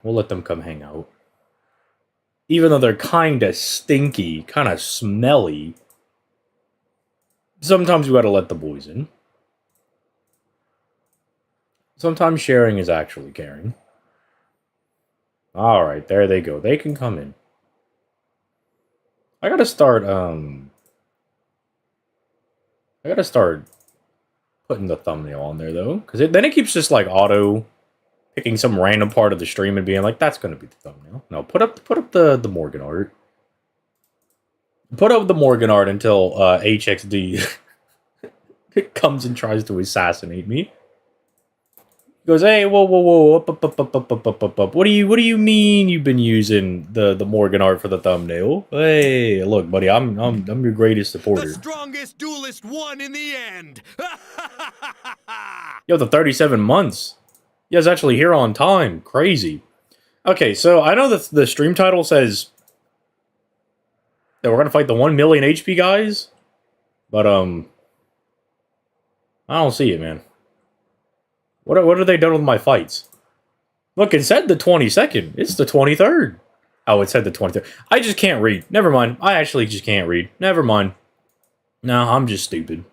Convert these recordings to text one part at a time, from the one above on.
We'll let them come hang out. Even though they're kinda stinky, kinda smelly, sometimes we gotta let the boys in. Sometimes sharing is actually caring. Alright, there they go. They can come in. I gotta start putting the thumbnail on there, though. Because then it keeps just, like, auto picking some random part of the stream and being like, that's gonna be the thumbnail. No, put up the Morgan art. Put up the Morgan art until HXD comes and tries to assassinate me. He goes, hey, whoa, up. What do you mean you've been using the Morgan art for the thumbnail? Hey, look, buddy, I'm your greatest supporter. The strongest duelist won in the end. Yo, the 37 months. You guys actually here on time. Crazy. Okay, so I know that the stream title says that we're gonna fight the 1 million HP guys, but I don't see it, man. What have they done with my fights? Look, it said the 22nd. It's the 23rd. Oh, it said the 23rd. I just can't read. Never mind. I actually just can't read. Never mind. No, I'm just stupid.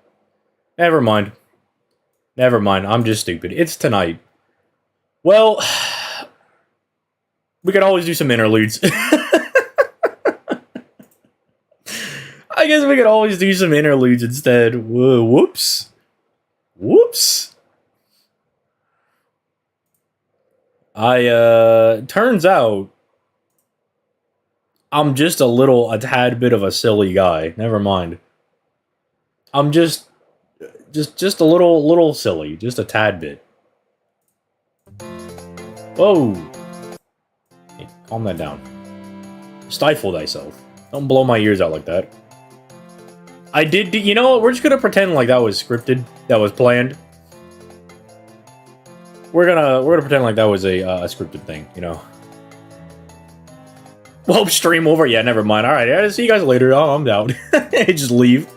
Never mind. Never mind. I'm just stupid. It's tonight. Well, we could always do some interludes. I guess we could always do some interludes instead. Whoa, whoops. Whoops. Turns out, I'm just a tad bit of a silly guy. Never mind. I'm just a little silly. Just a tad bit. Whoa. Hey, calm that down. Stifle thyself. Don't blow my ears out like that. You know what? We're just gonna pretend like that was scripted. That was planned. We're gonna pretend like that was a scripted thing, you know. Well, stream over. Yeah, never mind. All right, I'll see you guys later. Oh, I'm down. Just leave.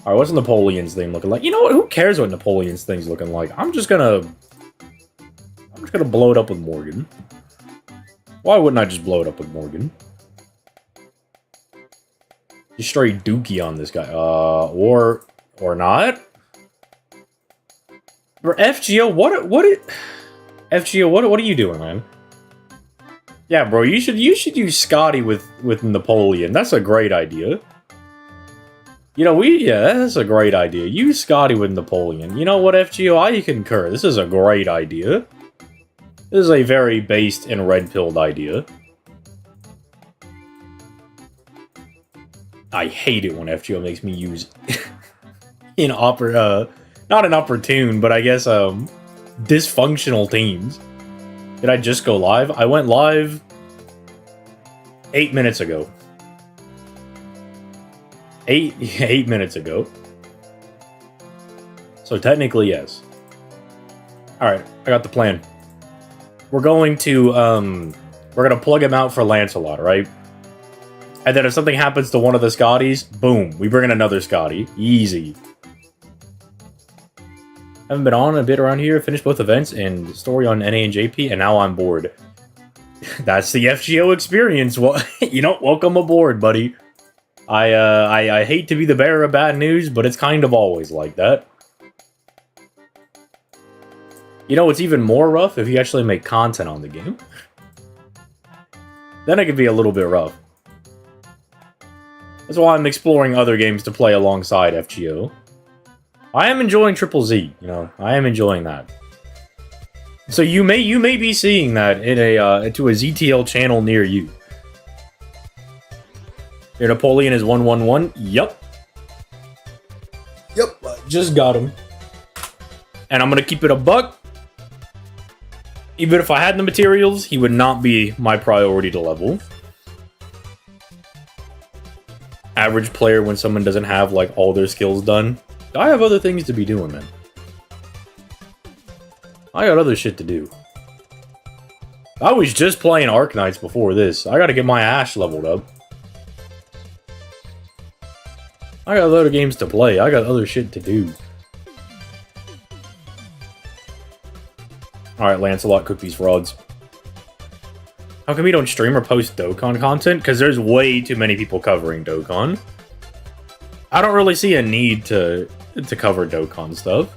All right, what's Napoleon's thing looking like? You know what? Who cares what Napoleon's thing's looking like? I'm just gonna blow it up with Morgan. Why wouldn't I just blow it up with Morgan? Just straight dookie on this guy. Or not. For FGO, FGO, what are you doing, man? Yeah, bro, you should use Scotty with Napoleon. That's a great idea. You know, that's a great idea. Use Scotty with Napoleon. You know what, FGO, I concur. This is a great idea. This is a very based and red-pilled idea. I hate it when FGO makes me use not an opportune, but I guess, dysfunctional teams. Did I just go live? I went live 8 minutes ago. 8 minutes ago. So technically, yes. Alright, I got the plan. We're going to plug him out for Lancelot, right? And then if something happens to one of the Scotties, boom, we bring in another Scotty. Easy. Haven't been on a bit around here, finished both events and story on NA and JP, and now I'm bored. That's the FGO experience. Well, you know, welcome aboard, buddy. I hate to be the bearer of bad news, but it's kind of always like that. You know, it's even more rough if you actually make content on the game. Then it can be a little bit rough. That's why I'm exploring other games to play alongside FGO. I am enjoying Triple Z, you know. I am enjoying that. So you may be seeing that in to a ZTL channel near you. Your Napoleon is 111. Yup. Yep, just got him. And I'm gonna keep it a buck. Even if I had the materials, he would not be my priority to level. Average player when someone doesn't have like all their skills done. I have other things to be doing, man. I got other shit to do. I was just playing Arknights before this. I gotta get my Ash leveled up. I got other games to play. I got other shit to do. Alright, Lancelot cookies frauds. How come we don't stream or post Dokkan content? Because there's way too many people covering Dokkan. I don't really see a need to cover Dokkan stuff.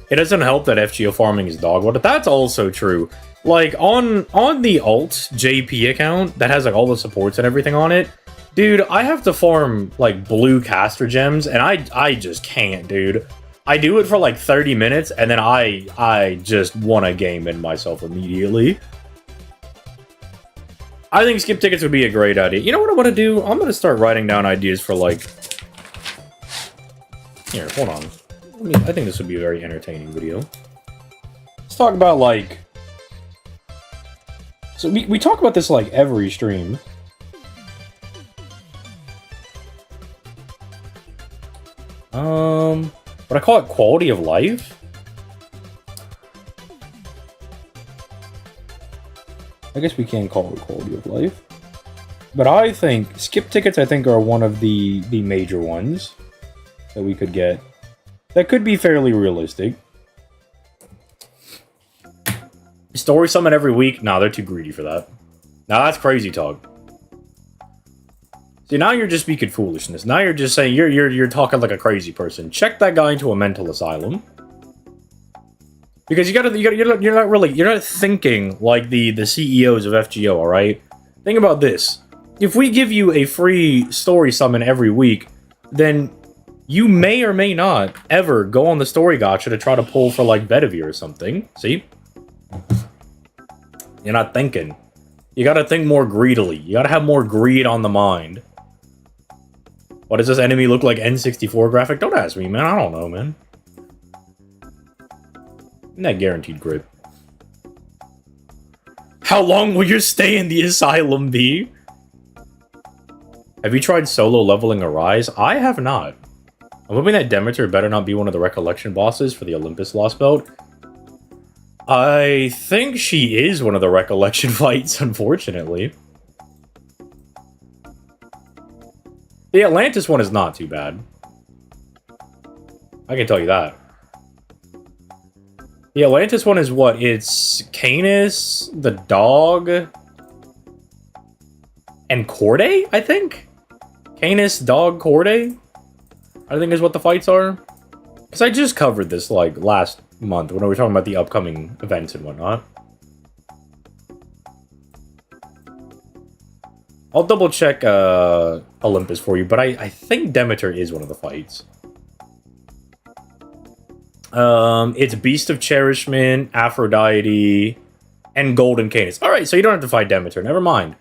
It doesn't help that FGO farming is dog water. That's also true. Like, on the alt JP account that has, like, all the supports and everything on it, dude, I have to farm, like, blue caster gems, and I just can't, dude. I do it for, like, 30 minutes, and then I just want a game in myself immediately. I think skip tickets would be a great idea. You know what I want to do? I'm going to start writing down ideas for, like... Here, hold on. I think this would be a very entertaining video. Let's talk about, like... So, we talk about this, like, every stream. But I call it quality of life? I guess we can call it quality of life. But I think... Skip tickets, I think, are one of the major ones that we could get. That could be fairly realistic. Story summon every week? Nah, they're too greedy for that. Now that's crazy talk. See, now you're just speaking foolishness. Now you're just saying you're talking like a crazy person. Check that guy into a mental asylum. Because you're not thinking like the CEOs of FGO, all right? Think about this. If we give you a free story summon every week, then you may or may not ever go on the story gacha to try to pull for like Vtuber or something. See? You're not thinking. You gotta think more greedily. You gotta have more greed on the mind. What does this enemy look like N64 graphic? Don't ask me, man. I don't know, man. Isn't that guaranteed grip? How long will your stay in the asylum be? Have you tried solo leveling Arise? I have not. I'm hoping that Demeter better not be one of the recollection bosses for the Olympus Lostbelt. I think she is one of the recollection fights, unfortunately. The Atlantis one is not too bad. I can tell you that. The Atlantis one is what? It's Canis, the dog, and Corday, I think? Canis, dog, Corday? I think is what the fights are. Because I just covered this, like, last month when we were talking about the upcoming events and whatnot. I'll double check Olympus for you, but I think Demeter is one of the fights. It's Beast of Cherishment, Aphrodite, and Golden Canis. Alright, so you don't have to fight Demeter, never mind.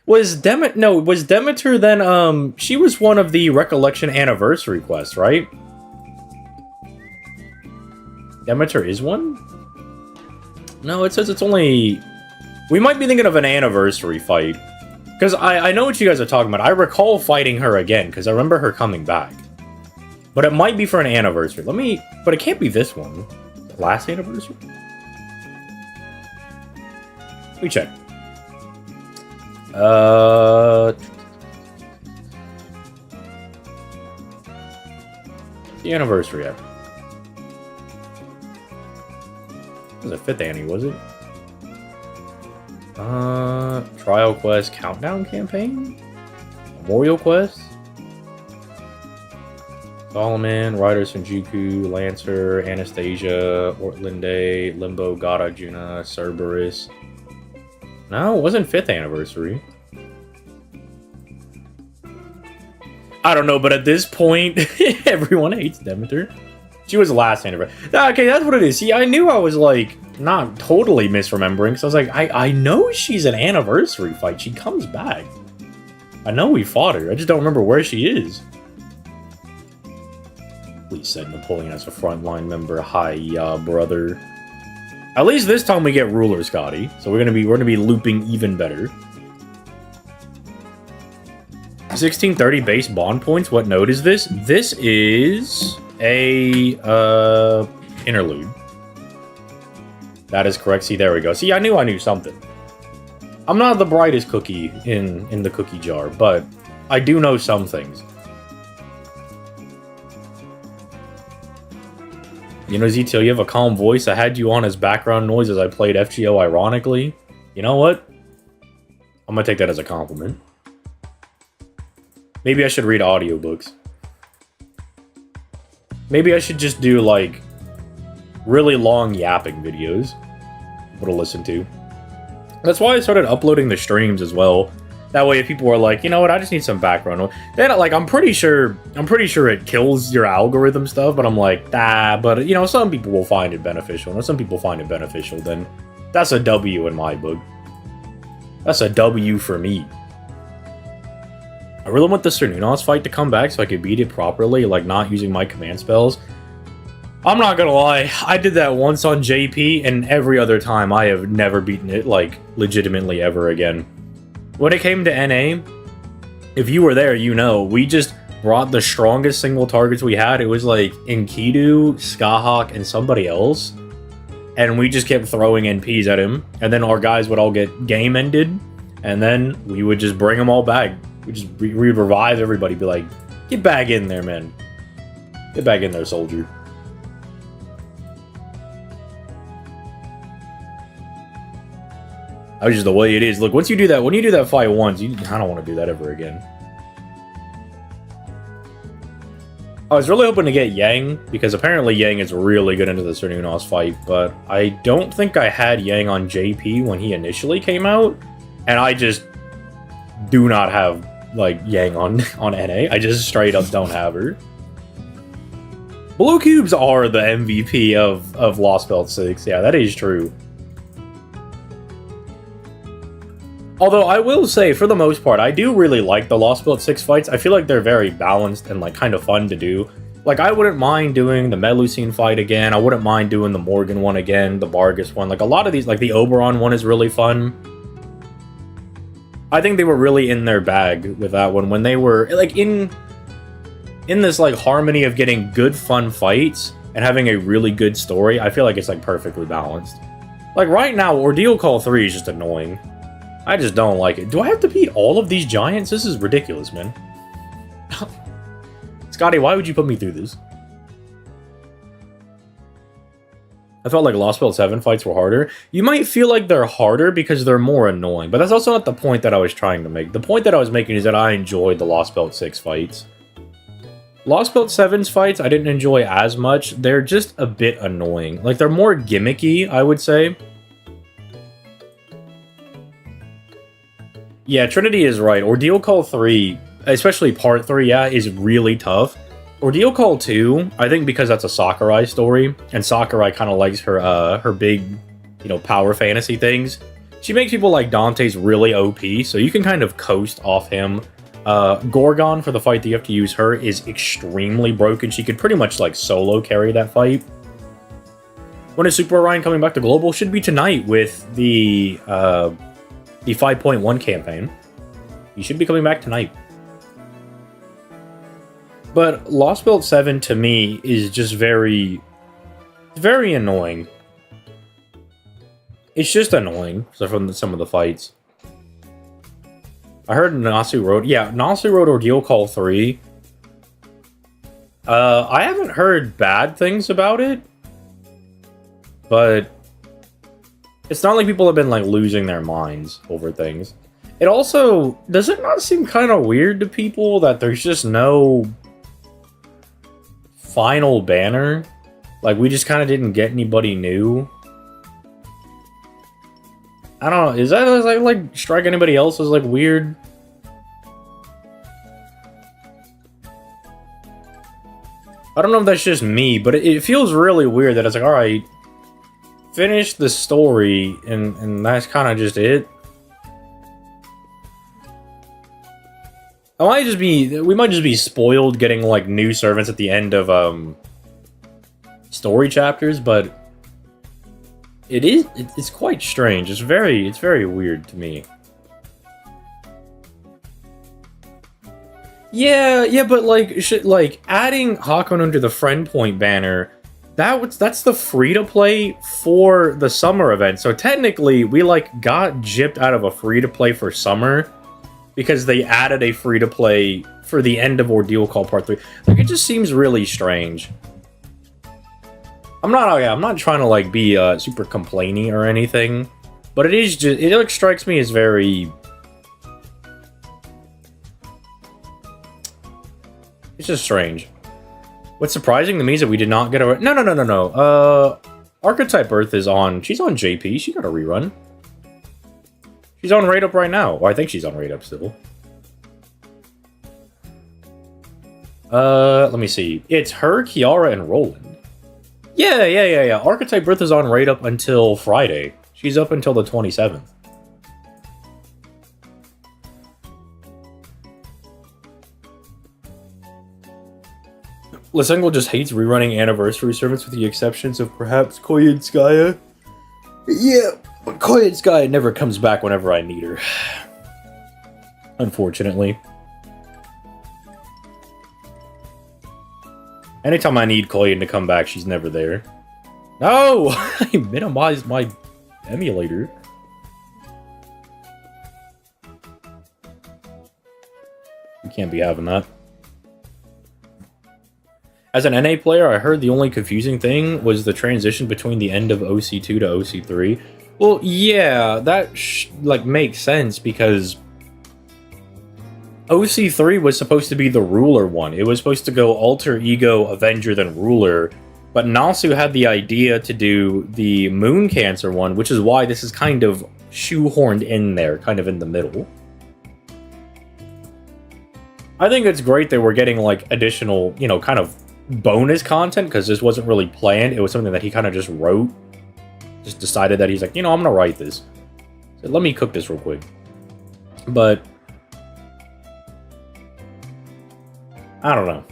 Was Demeter then, she was one of the Recollection Anniversary quests, right? Demeter is one? No, it says it's only... We might be thinking of an anniversary fight. Because I know what you guys are talking about. I recall fighting her again, because I remember her coming back. But it might be for an anniversary. Let me... But it can't be this one. The last anniversary? Let me check. The anniversary ever. It was a 5th Annie, was it? Trial quest, countdown campaign? Memorial quest? Solomon, Rider Senjuku, Lancer, Anastasia, Ortlinde, Limbo, Gata, Juna, Cerberus. No, it wasn't 5th anniversary. I don't know, but at this point, everyone hates Demeter. She was the last anniversary. Okay, that's what it is. See, I knew I was, like, not totally misremembering, so I was like, I know she's an anniversary fight. She comes back. I know we fought her. I just don't remember where she is. Please send Napoleon as a frontline member. Hi, brother. At least this time we get Ruler Scotty, so we're gonna be looping even better. 1630 base bond points. What node is this? This is a interlude. That is correct. See, there we go. See, I knew something. I'm not the brightest cookie in the cookie jar, but I do know some things. You know, Zito, you have a calm voice. I had you on as background noise as I played FGO ironically. You know what? I'm gonna take that as a compliment. Maybe I should read audiobooks. Maybe I should just do, like, really long yapping videos. To listen to. That's why I started uploading the streams as well. That way, if people are like, you know what, I just need some background noise. Then, like, I'm pretty sure it kills your algorithm stuff, but I'm like, but, you know, some people will find it beneficial. And if some people find it beneficial, then that's a W in my book. That's a W for me. I really want the Cernunos fight to come back so I could beat it properly, like, not using my command spells. I'm not gonna lie, I did that once on JP, and every other time I have never beaten it, like, legitimately ever again. When it came to NA, if you were there, you know, we just brought the strongest single targets we had. It was like Enkidu, Skahawk, and somebody else. And we just kept throwing NPs at him, and then our guys would all get game ended, and then we would just bring them all back. We'd revive everybody, be like, get back in there, man. Get back in there, soldier. That was just the way it is. Look, once you do that, when you do that fight once, I don't want to do that ever again. I was really hoping to get Yang, because apparently Yang is really good into the Cernunos fight, but I don't think I had Yang on JP when he initially came out, and I just do not have, like, Yang on NA. I just straight up don't have her. Blue Cubes are the MVP of Lostbelt 6. Yeah, that is true. Although I will say, for the most part, I do really like the Lostbelt 6 fights. I feel like they're very balanced and, like, kind of fun to do. Like, I wouldn't mind doing the Melusine fight again. I wouldn't mind doing the Morgan one again, the Vargas one. Like, a lot of these, like, the Oberon one is really fun. I think they were really in their bag with that one. When they were, like, in this, like, harmony of getting good, fun fights and having a really good story, I feel like it's, like, perfectly balanced. Like, right now, Ordeal Call 3 is just annoying. I just don't like it. Do I have to beat all of these giants? This is ridiculous, man. Scotty, why would you put me through this? I felt like Lostbelt 7 fights were harder. You might feel like they're harder because they're more annoying, but that's also not the point that I was trying to make. The point that I was making is that I enjoyed the Lostbelt 6 fights. Lostbelt 7's fights, I didn't enjoy as much. They're just a bit annoying. Like, they're more gimmicky, I would say. Yeah, Trinity is right. Ordeal Call 3, especially Part 3, yeah, is really tough. Ordeal Call 2, I think because that's a Sakurai story, and Sakurai kind of likes her big, you know, power fantasy things. She makes people like Dante's really OP, so you can kind of coast off him. Gorgon, for the fight that you have to use her, is extremely broken. She could pretty much, like, solo carry that fight. When is Super Orion coming back to Global? Should be tonight with the 5.1 campaign. He should be coming back tonight. But Lostbelt 7 to me is just very annoying. It's just annoying from some of the fights. I heard Nasu wrote Ordeal Call 3. I haven't heard bad things about it, but it's not like people have been, like, losing their minds over things. It also, does it not seem kind of weird to people that there's just no final banner? Like, we just kind of didn't get anybody new? I don't know, is that, like strike anybody else as, like, weird? I don't know if that's just me, but it feels really weird that it's like, alright, finish the story, and that's kind of just it. We might just be spoiled getting, like, new servants at the end of story chapters, but it's quite strange. It's very weird to me. Yeah, but like adding Hakon under the friend point banner, that's the free-to-play for the summer event. So technically, we, like, got gypped out of a free-to-play for summer because they added a free-to-play for the end of Ordeal Call Part 3. Like, it just seems really strange. I'm not trying to like be super complainy or anything, but it is just, it like strikes me as very, it's just strange. What's surprising to me is that we did not get a... No. Archetype Earth is on... She's on JP. She got a rerun. She's on Raid Up right now. Or I think she's on Raid Up still. Let me see. It's her, Kiara, and Roland. Yeah. Archetype Earth is on Raid Up until Friday. She's up until the 27th. Lisengo just hates rerunning anniversary servants with the exceptions of perhaps Koya and Skaya. Yeah, but Koya and Skaya never comes back whenever I need her. Unfortunately. Anytime I need Koya to come back, she's never there. No! I minimized my emulator. You can't be having that. As an NA player, I heard the only confusing thing was the transition between the end of OC2 to OC3. Well, yeah, that like makes sense because OC3 was supposed to be the ruler one. It was supposed to go alter ego, avenger, then ruler. But Nasu had the idea to do the moon cancer one, which is why this is kind of shoehorned in there, kind of in the middle. I think it's great that we're getting like additional, you know, kind of bonus content because this wasn't really planned. It was something that he kind of just wrote, just decided that he's like, you know, I'm gonna write this, so let me cook this real quick. But I don't know,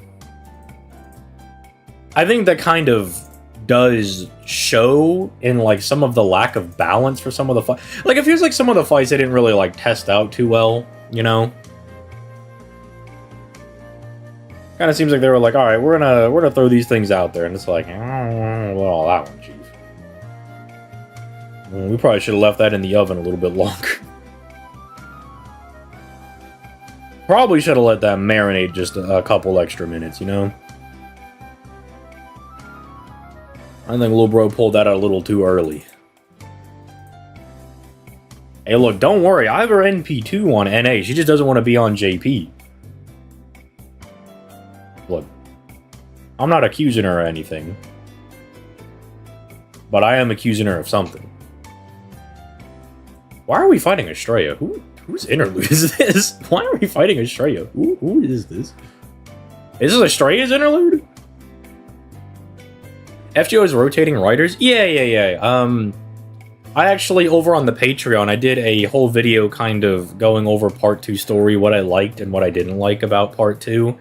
I think that kind of does show in like some of the lack of balance for some of the fights. Like it feels like some of the fights they didn't really like test out too well, you know. Kind of seems like they were like, all right, we're gonna throw these things out there, and it's like, well, that one, chief. We probably should have left that in the oven a little bit longer. Probably should have let that marinate just a couple extra minutes, you know. I think little bro pulled that out a little too early. Hey, look, don't worry, I have her NP2 on NA. She just doesn't want to be on JP. Look, I'm not accusing her or anything, but I am accusing her of something. Why are we fighting Estrella? Whose interlude is this? Why are we fighting Estrella? Who is this? Is this Estrella's interlude? FGO's rotating writers? Yeah. I actually, over on the Patreon, I did a whole video kind of going over Part 2 story, what I liked and what I didn't like about Part 2.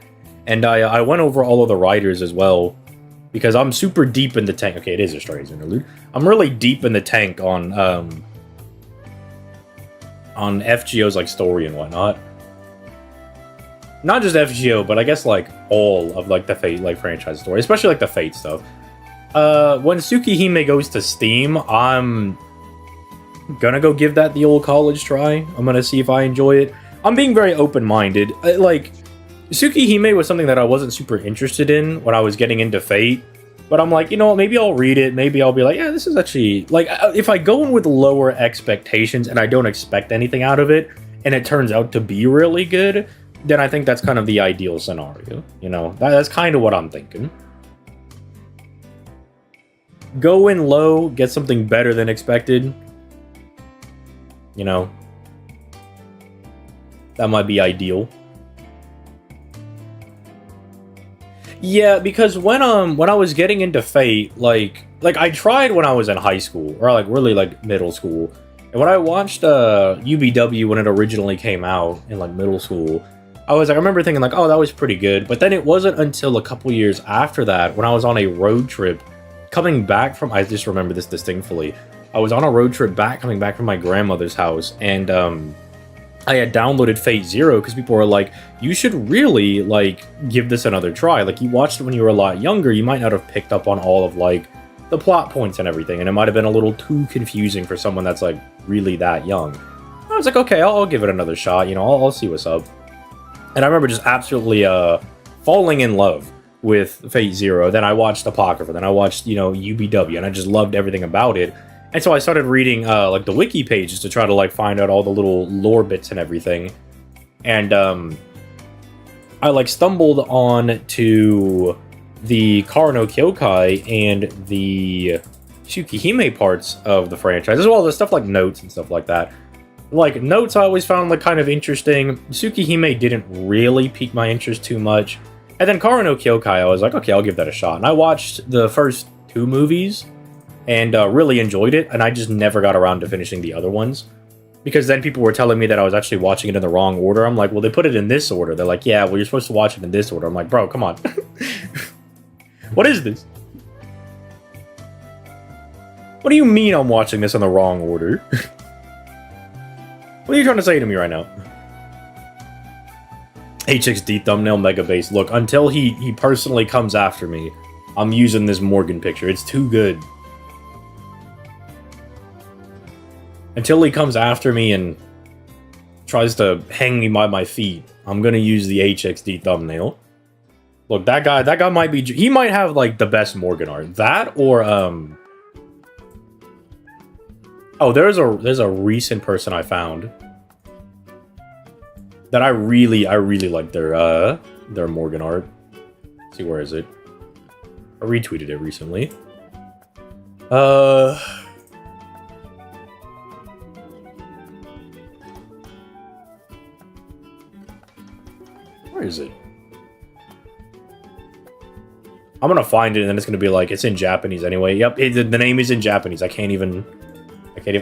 And I went over all of the writers as well, because I'm super deep in the tank. Okay, it is a Estrella's interlude. I'm really deep in the tank on FGO's like story and whatnot. Not just FGO, but I guess like all of like the Fate like franchise story, especially like the Fate stuff. When Tsukihime goes to Steam, I'm gonna go give that the old college try. I'm gonna see if I enjoy it. I'm being very open-minded. Like, Tsukihime was something that I wasn't super interested in when I was getting into Fate, but I'm like, you know what, maybe I'll read it, maybe I'll be like, yeah, this is actually, like, if I go in with lower expectations and I don't expect anything out of it, and it turns out to be really good, then I think that's kind of the ideal scenario, you know? That's kind of what I'm thinking. Go in low, get something better than expected, you know? That might be ideal. Yeah, because when I was getting into Fate, like I tried when I was in high school, or like really like middle school, and when I watched UBW when it originally came out in like middle school, I remember thinking like, oh, that was pretty good, but then it wasn't until a couple years after that when I was on a road trip coming back from, I just remember this distinctly, I was on a road trip coming back from my grandmother's house, and I had downloaded Fate Zero because people were like, you should really, like, give this another try. Like, you watched it when you were a lot younger, you might not have picked up on all of, like, the plot points and everything, and it might have been a little too confusing for someone that's, like, really that young. I was like, okay, I'll give it another shot, you know, I'll see what's up. And I remember just absolutely falling in love with Fate Zero. Then I watched Apocrypha. Then I watched, you know, UBW, and I just loved everything about it. And so I started reading like the wiki pages to try to like find out all the little lore bits and everything. And I like stumbled on to the Karo Kyokai and the Tsukihime parts of the franchise, as well as stuff like Notes and stuff like that. Like, Notes I always found like kind of interesting. Tsukihime didn't really pique my interest too much. And then Karo Kyokai, I was like, okay, I'll give that a shot. And I watched the first 2 movies and really enjoyed it, and I just never got around to finishing the other ones. Because then people were telling me that I was actually watching it in the wrong order. I'm like, well, they put it in this order. They're like, yeah, well, you're supposed to watch it in this order. I'm like, bro, come on. What is this? What do you mean I'm watching this in the wrong order? What are you trying to say to me right now? HXD thumbnail mega base. Look, until he personally comes after me, I'm using this Morgan picture. It's too good. Until he comes after me and tries to hang me by my feet, I'm gonna use the HXD thumbnail. Look, that guy might be... He might have, like, the best Morgan art. That, or, Oh, there's a recent person I found that I really like their Morgan art. Let's see, where is it? I retweeted it recently. Where is it? I'm gonna find it, and then it's gonna be like, it's in Japanese anyway. Yep, the name is in Japanese. I can't even...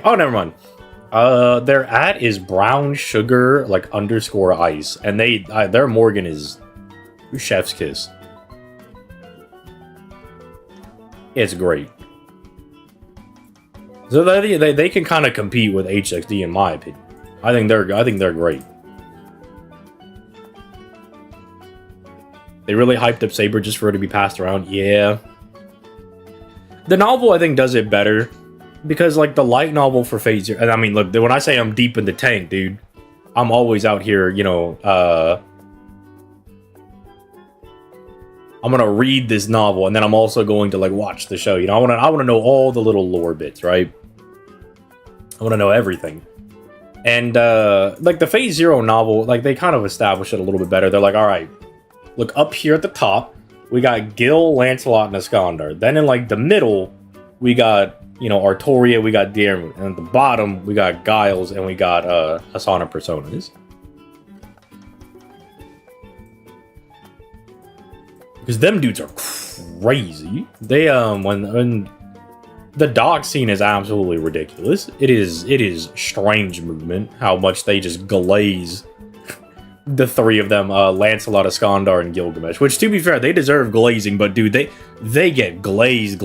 Oh, never mind. Their @ is brown sugar, like, _ ice. And their Morgan is chef's kiss. It's great. So they can kind of compete with HXD in my opinion. I think they're great. They really hyped up Saber just for her to be passed around. Yeah. The novel, I think, does it better. Because, like, the light novel for Fate Zero... And I mean, look, when I say I'm deep in the tank, dude, I'm always out here, you know, I'm gonna read this novel, and then I'm also going to, like, watch the show. You know, I wanna know all the little lore bits, right? I wanna know everything. And, like, the Fate Zero novel, like, they kind of establish it a little bit better. They're like, alright, look, up here at the top, we got Gil, Lancelot, and Iskandar. Then in, like, the middle, we got... You know, Artoria, we got Diarmuid. And at the bottom, we got Giles, and we got Asana Personas. Because them dudes are crazy. They, when the dog scene is absolutely ridiculous. It is strange movement, how much they just glaze the 3 of them, Lancelot, Iskandar, and Gilgamesh. Which, to be fair, they deserve glazing, but dude, they get glazed.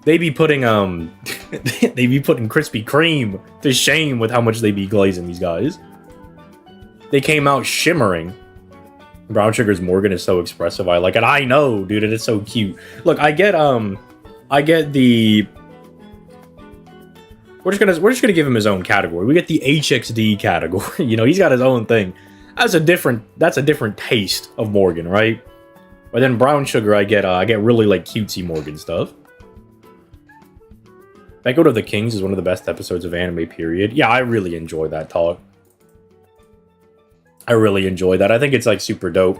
They be putting Krispy Kreme to shame with how much they be glazing these guys. They came out shimmering. Brown Sugar's Morgan is so expressive. I like it. I know, dude, it is so cute. Look, I get the... We're just gonna give him his own category. We get the HXD category. You know, he's got his own thing. That's a different taste of Morgan, right? But then Brown Sugar, I get really like cutesy Morgan stuff. Echo of the Kings is one of the best episodes of anime, period. Yeah, I really enjoy that talk. I really enjoy that. I think it's, like, super dope.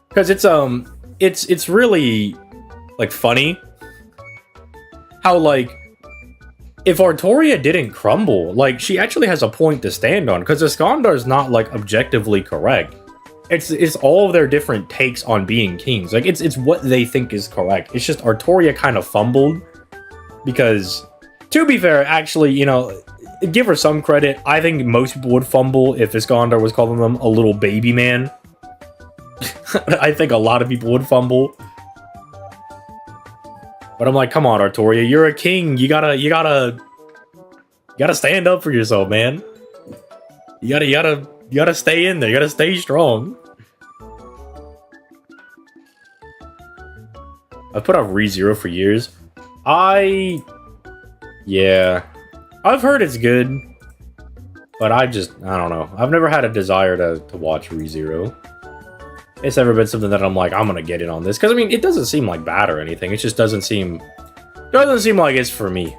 Because it's really, like, funny. How, like, if Artoria didn't crumble, like, she actually has a point to stand on. Because Iskandar's not, like, objectively correct. It's all of their different takes on being kings. Like, it's what they think is correct. It's just Artoria kind of fumbled. Because, to be fair, actually, you know, give her some credit. I think most people would fumble if Iskandar was calling them a little baby man. I think a lot of people would fumble. But I'm like, come on, Artoria, you're a king. You gotta stand up for yourself, man. You gotta stay in there. You gotta stay strong. I've put out ReZero for years. Yeah. I've heard it's good. But I don't know. I've never had a desire to watch ReZero. it's never been something that I'm like, I'm gonna get in on this. Because, I mean, it doesn't seem like bad or anything. It just doesn't seem like it's for me.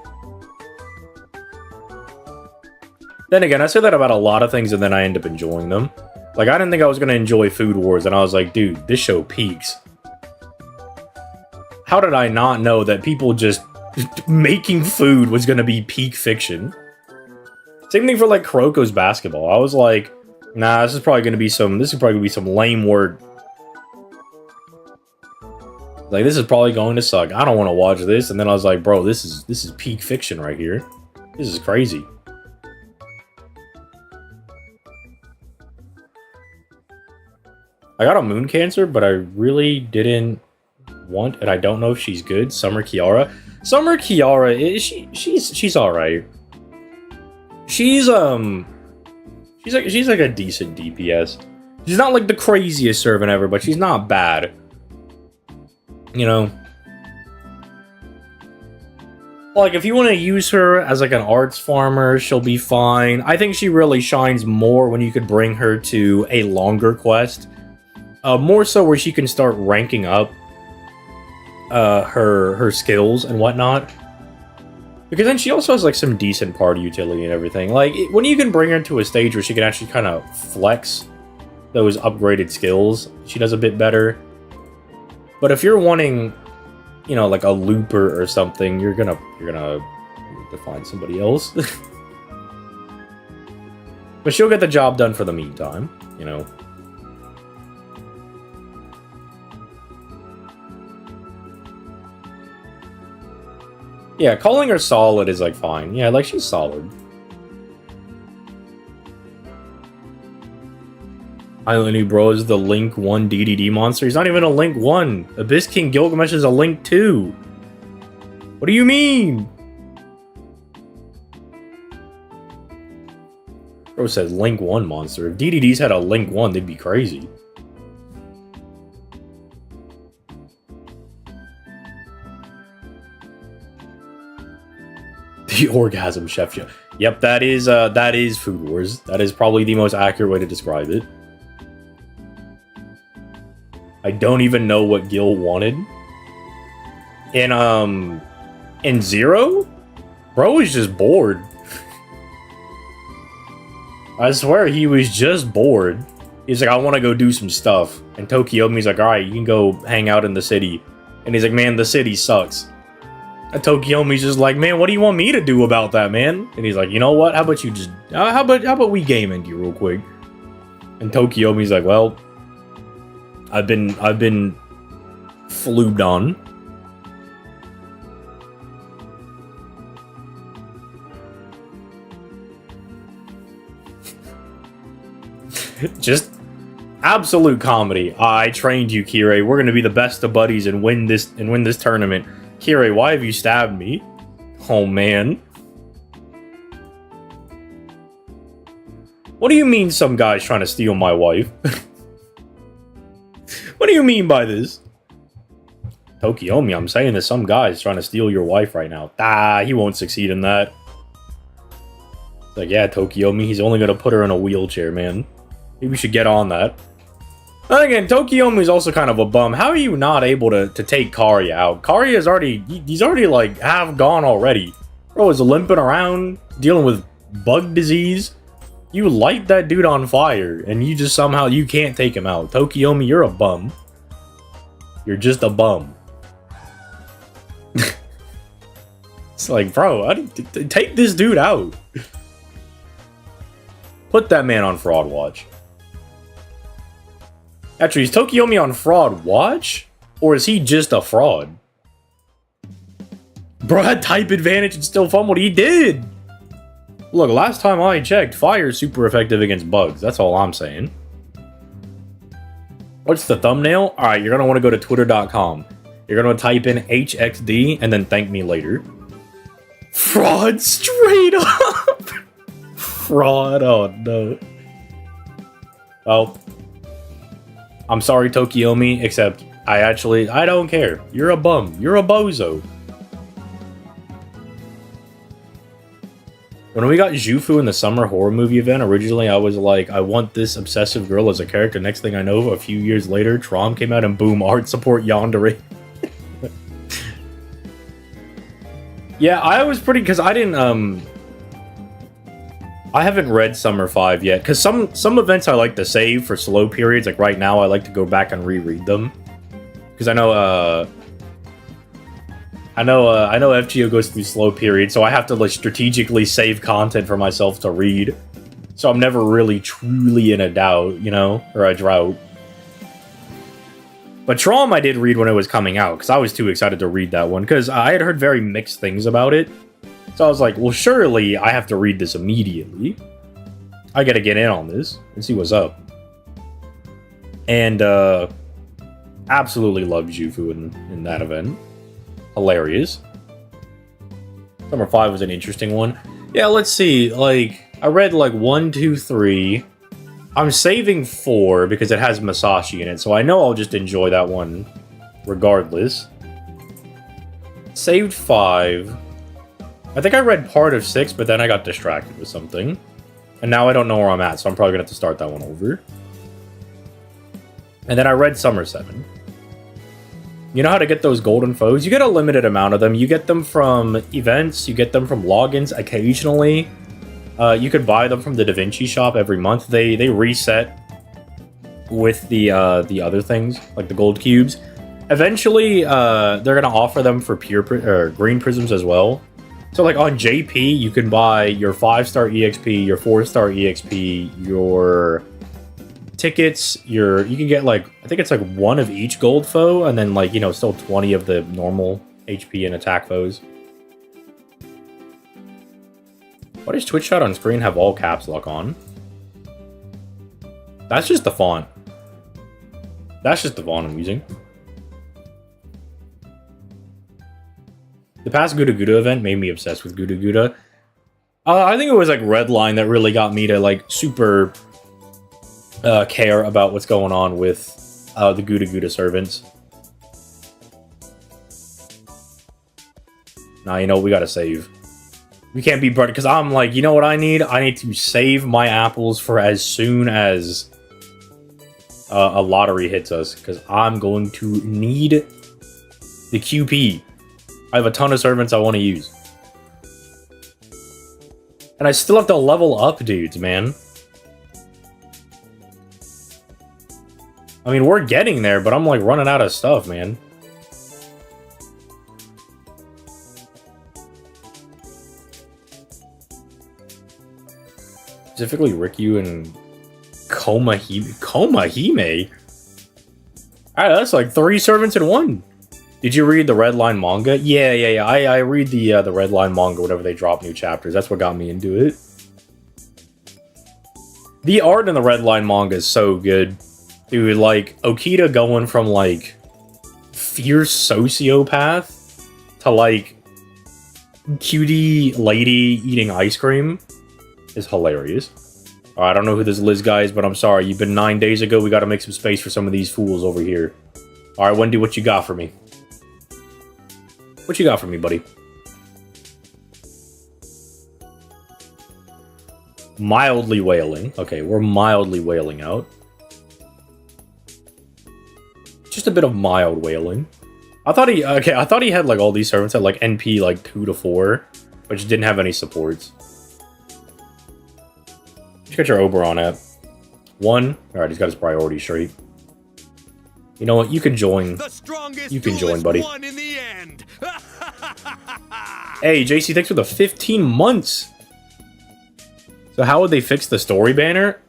Then again, I say that about a lot of things, and then I end up enjoying them. Like, I didn't think I was gonna enjoy Food Wars, and I was like, dude, this show peaks. How did I not know that people just making food was gonna be peak fiction? Same thing for, like, Kuroko's basketball. I was like, nah, this is probably gonna be some lame work. Like, this is probably going to suck. I don't want to watch this. And then I was like, bro, this is peak fiction right here. This is crazy. I got a moon cancer, but I really didn't want, and I don't know if she's good. Summer Kiara. Summer Kiara, she's alright. She's like a decent DPS. She's not like the craziest servant ever, but she's not bad. You know? Like, if you want to use her as like an arts farmer, she'll be fine. I think she really shines more when you could bring her to a longer quest. More so where she can start ranking up her skills and whatnot. Because then she also has like some decent party utility and everything. Like, when you can bring her to a stage where she can actually kind of flex those upgraded skills, she does a bit better. But if you're wanting, you know, like a looper or something, you're gonna have to find somebody else. But she'll get the job done for the meantime, you know. Yeah, calling her solid is like fine. Yeah, like she's solid. Island Bro is the Link 1 DDD monster. He's not even a Link 1. Abyss King Gilgamesh is a Link 2. What do you mean? Bro says Link 1 monster. If DDDs had a Link 1, they'd be crazy. The Orgasm Chef Show. Yep, that is Food Wars. That is probably the most accurate way to describe it. I don't even know what Gil wanted. In Zero? Bro was just bored. I swear he was just bored. He's like, I want to go do some stuff. And Tokiomi's like, alright, you can go hang out in the city. And he's like, man, the city sucks. And Tokiomi's just like, man, what do you want me to do about that, man? And he's like, you know what? How about you just... how about we game into you real quick? And Tokiomi's like, well... I've been flubed on. Just absolute comedy. I trained you, Kirei. We're gonna be the best of buddies and win this tournament. Kirei, why have you stabbed me? Oh man. What do you mean some guy's trying to steal my wife? What do you mean by this? Tokiomi, I'm saying that some guy's trying to steal your wife right now. Ah, he won't succeed in that. It's like, yeah, Tokiomi, he's only gonna put her in a wheelchair, man. Maybe we should get on that. And again, Tokiomi's also kind of a bum. How are you not able to take Karya out? Karya's he's already like half gone already. Bro is limping around, dealing with bug disease. You light that dude on fire, and you just somehow, you can't take him out. Tokiomi, you're a bum. You're just a bum. It's like, bro, take this dude out. Put that man on Fraud Watch. Actually, is Tokiomi on Fraud Watch? Or is he just a fraud? Bro had type advantage and still fumbled. He did! Look, last time I checked, fire's super effective against bugs. That's all I'm saying. What's the thumbnail? Alright, you're going to want to go to twitter.com. You're going to type in HXD and then thank me later. Fraud straight up! Fraud, oh no. Well, I'm sorry, Tokiomi, except I don't care. You're a bum. You're a bozo. When we got Jufu in the summer horror movie event, originally I was like, I want this obsessive girl as a character. Next thing I know, a few years later, Trom came out and boom, art support yandere. Yeah, I was pretty, because I didn't, I haven't read Summer 5 yet, because some events I like to save for slow periods. Like right now, I like to go back and reread them. Because I know FGO goes through slow periods, so I have to like strategically save content for myself to read. So I'm never really truly in a doubt, you know, or a drought. But Trom I did read when it was coming out, because I was too excited to read that one, because I had heard very mixed things about it. So I was like, well, surely I have to read this immediately. I gotta get in on this and see what's up. And absolutely loved Jufu in that event. Hilarious. Summer 5 was an interesting one. Yeah, let's see. Like, I read like 1, 2, 3. I'm saving 4 because it has Masashi in it, so I know I'll just enjoy that one regardless. Saved 5. I think I read part of 6, but then I got distracted with something. And now I don't know where I'm at, so I'm probably going to have to start that one over. And then I read Summer 7. You know how to get those golden foes? You get a limited amount of them. You get them from events. You get them from logins occasionally. You could buy them from the Da Vinci shop every month. They reset with the other things, like the gold cubes. Eventually, they're going to offer them for green prisms as well. So like on JP, you can buy your 5-star EXP, your 4-star EXP, your tickets, you can get like, I think it's like 1 of each gold foe, and then like, you know, still 20 of the normal HP and attack foes. Why does Twitch chat on screen have all caps lock on? That's just the font. That's just the font I'm using. The past Guda Guda event made me obsessed with Guda Guda. I think it was like Redline that really got me to like super care about what's going on with the Guda Guda servants. Now, you know, we gotta save. We can't be brought, because I'm like, you know what I need? I need to save my apples for as soon as a lottery hits us, because I'm going to need the QP. I have a ton of servants I want to use. And I still have to level up dudes, man. I mean, we're getting there, but I'm like running out of stuff, man. Specifically Rikyu and Komahime? Alright, that's like 3 servants in 1. Did you read the Redline manga? Yeah. I read the Redline manga whenever they drop new chapters. That's what got me into it. The art in the Redline manga is so good. Dude, like, Okita going from, like, fierce sociopath to, like, cutie lady eating ice cream is hilarious. Alright, I don't know who this Liz guy is, but I'm sorry. You've been 9 days ago. We gotta make some space for some of these fools over here. Alright, Wendy, what you got for me? What you got for me, buddy? Mildly wailing. Okay, we're mildly wailing out. Just a bit of mild wailing. I thought he had like all these servants at like NP like 2 to 4, which didn't have any supports. Just got your Oberon at 1. Alright, he's got his priority straight. You know what? You can join. You can join, buddy. Hey, JC, thanks for the 15 months. So how would they fix the story banner?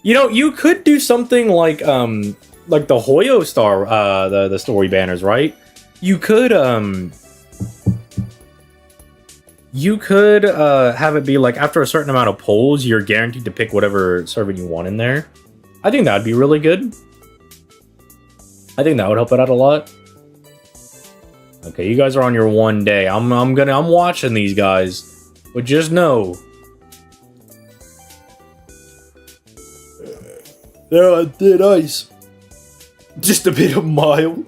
You know, you could do something like the Hoyo Star, the story banners, right? You could have it be like after a certain amount of polls, you're guaranteed to pick whatever servant you want in there. I think that'd be really good. I think that would help it out a lot. Okay, you guys are on your 1 day. I'm watching these guys, but just know they're on thin ice. Just a bit of mild.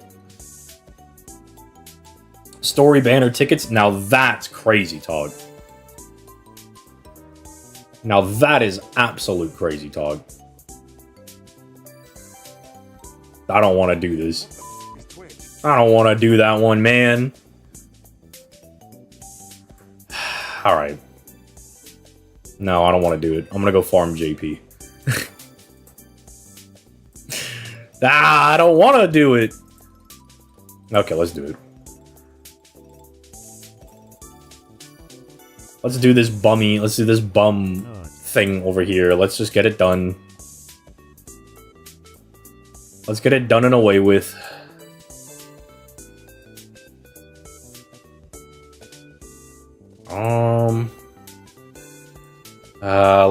Story banner tickets. Now that's crazy talk. Now that is absolute crazy talk. I don't want to do this. I don't want to do that one, man. Alright. No, I don't want to do it. I'm going to go farm JP. I don't want to do it. Okay, let's do it. Let's do this bummy. Let's do this bum thing over here. Let's just get it done. Let's get it done and away with.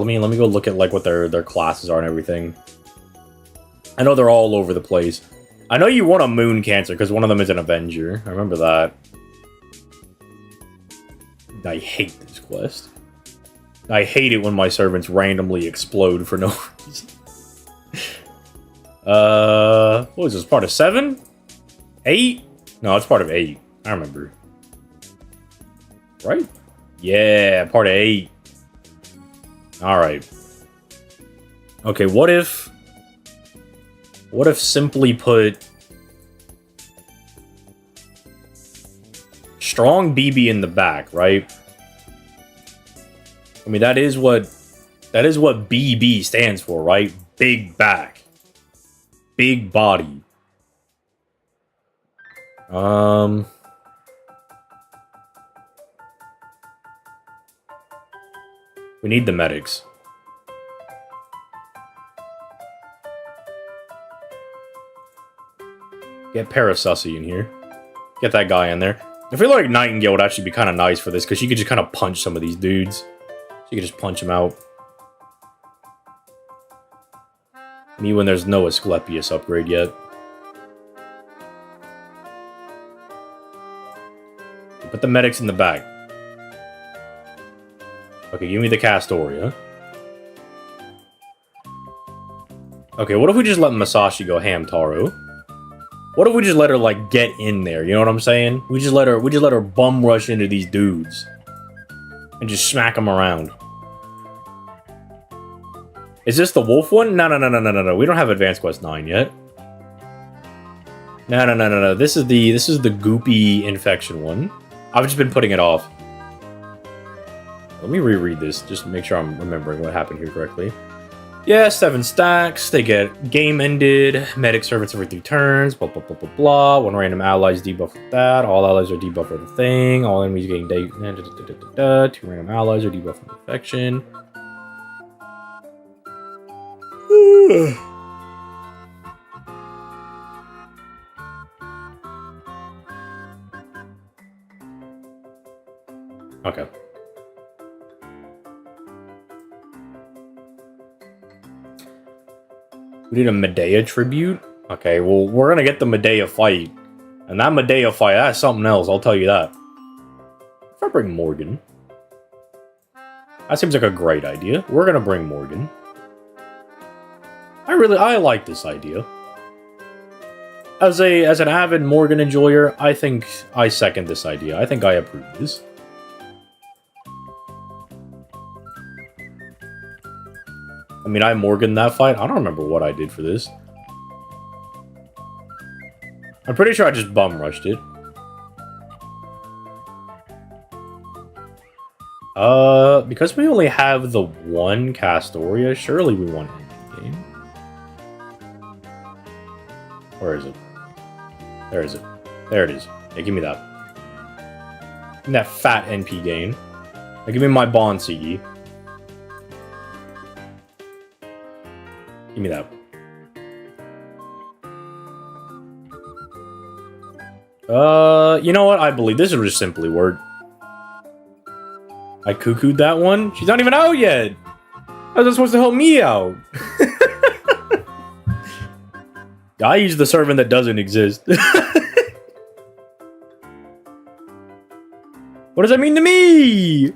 Let me go look at like what their classes are and everything. I know they're all over the place. I know you want a Moon Cancer because one of them is an Avenger. I remember that. I hate this quest. I hate it when my servants randomly explode for no reason. What was this? Part of 7? 8? No, it's part of 8. I remember. Right? Yeah, part of 8. Alright. Okay, what if simply put strong BB in the back, right? I mean that is what BB stands for, right? Big back. Big body. We need the medics. Get Parasussi in here. Get that guy in there. I feel like Nightingale would actually be kind of nice for this, because she could just kind of punch some of these dudes. She could just punch them out. Me when there's no Asclepius upgrade yet. Put the medics in the back. Okay, give me the Castoria. Okay, what if we just let Masashi go Hamtaro? What if we just let her, like, get in there? You know what I'm saying? We just let her bum rush into these dudes. And just smack them around. Is this the wolf one? No. We don't have Advanced Quest 9 yet. No. This is the goopy infection one. I've just been putting it off. Let me reread this, just to make sure I'm remembering what happened here correctly. Yeah, 7 stacks. They get game ended. Medic servants every 3 turns. Blah, blah, blah, blah, blah. 1 random allies debuff with that. All allies are debuffed for the thing. All enemies getting 2 random allies are debuffed from infection. Okay. We need a Medea tribute? Okay, well, we're gonna get the Medea fight. And that Medea fight, that's something else, I'll tell you that. If I bring Morgan. That seems like a great idea. We're gonna bring Morgan. I like this idea. As an avid Morgan enjoyer, I think I second this idea. I think I approve this. I mean, I Morgan that fight. I don't remember what I did for this. I'm pretty sure I just bum rushed it. Because we only have the one Castoria, surely we want NP game. Where is it? There is it. There it is. Yeah, give me that. Give me that fat NP gain. Now give me my Bond CE. Give me that. You know what? I believe this will just simply work. I cuckooed that one? She's not even out yet! How's that supposed to help me out? I use the servant that doesn't exist. What does that mean to me?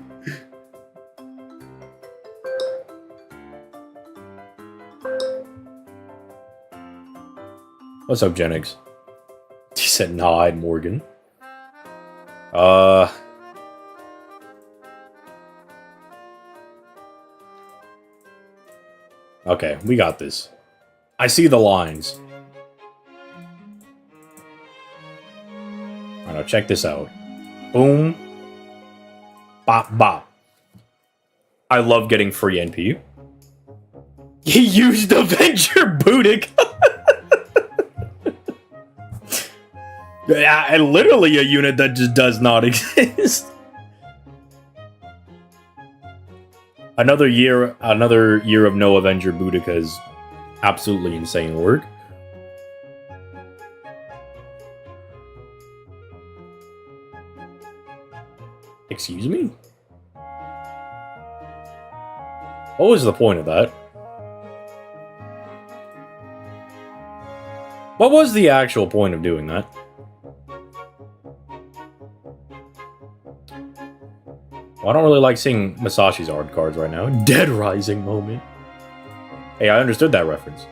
What's up, Genix? She said, nah, I'd Morgan. Okay, we got this. I see the lines. Alright, now check this out. Boom. Bop, bop. I love getting free NP. He used Avenger Boudic. Yeah, and literally a unit that just does not exist. Another year of no Avenger Boudica is absolutely insane work. Excuse me? What was the point of that? What was the actual point of doing that? Well, I don't really like seeing Masashi's art cards right now. Dead Rising moment. Hey, I understood that reference.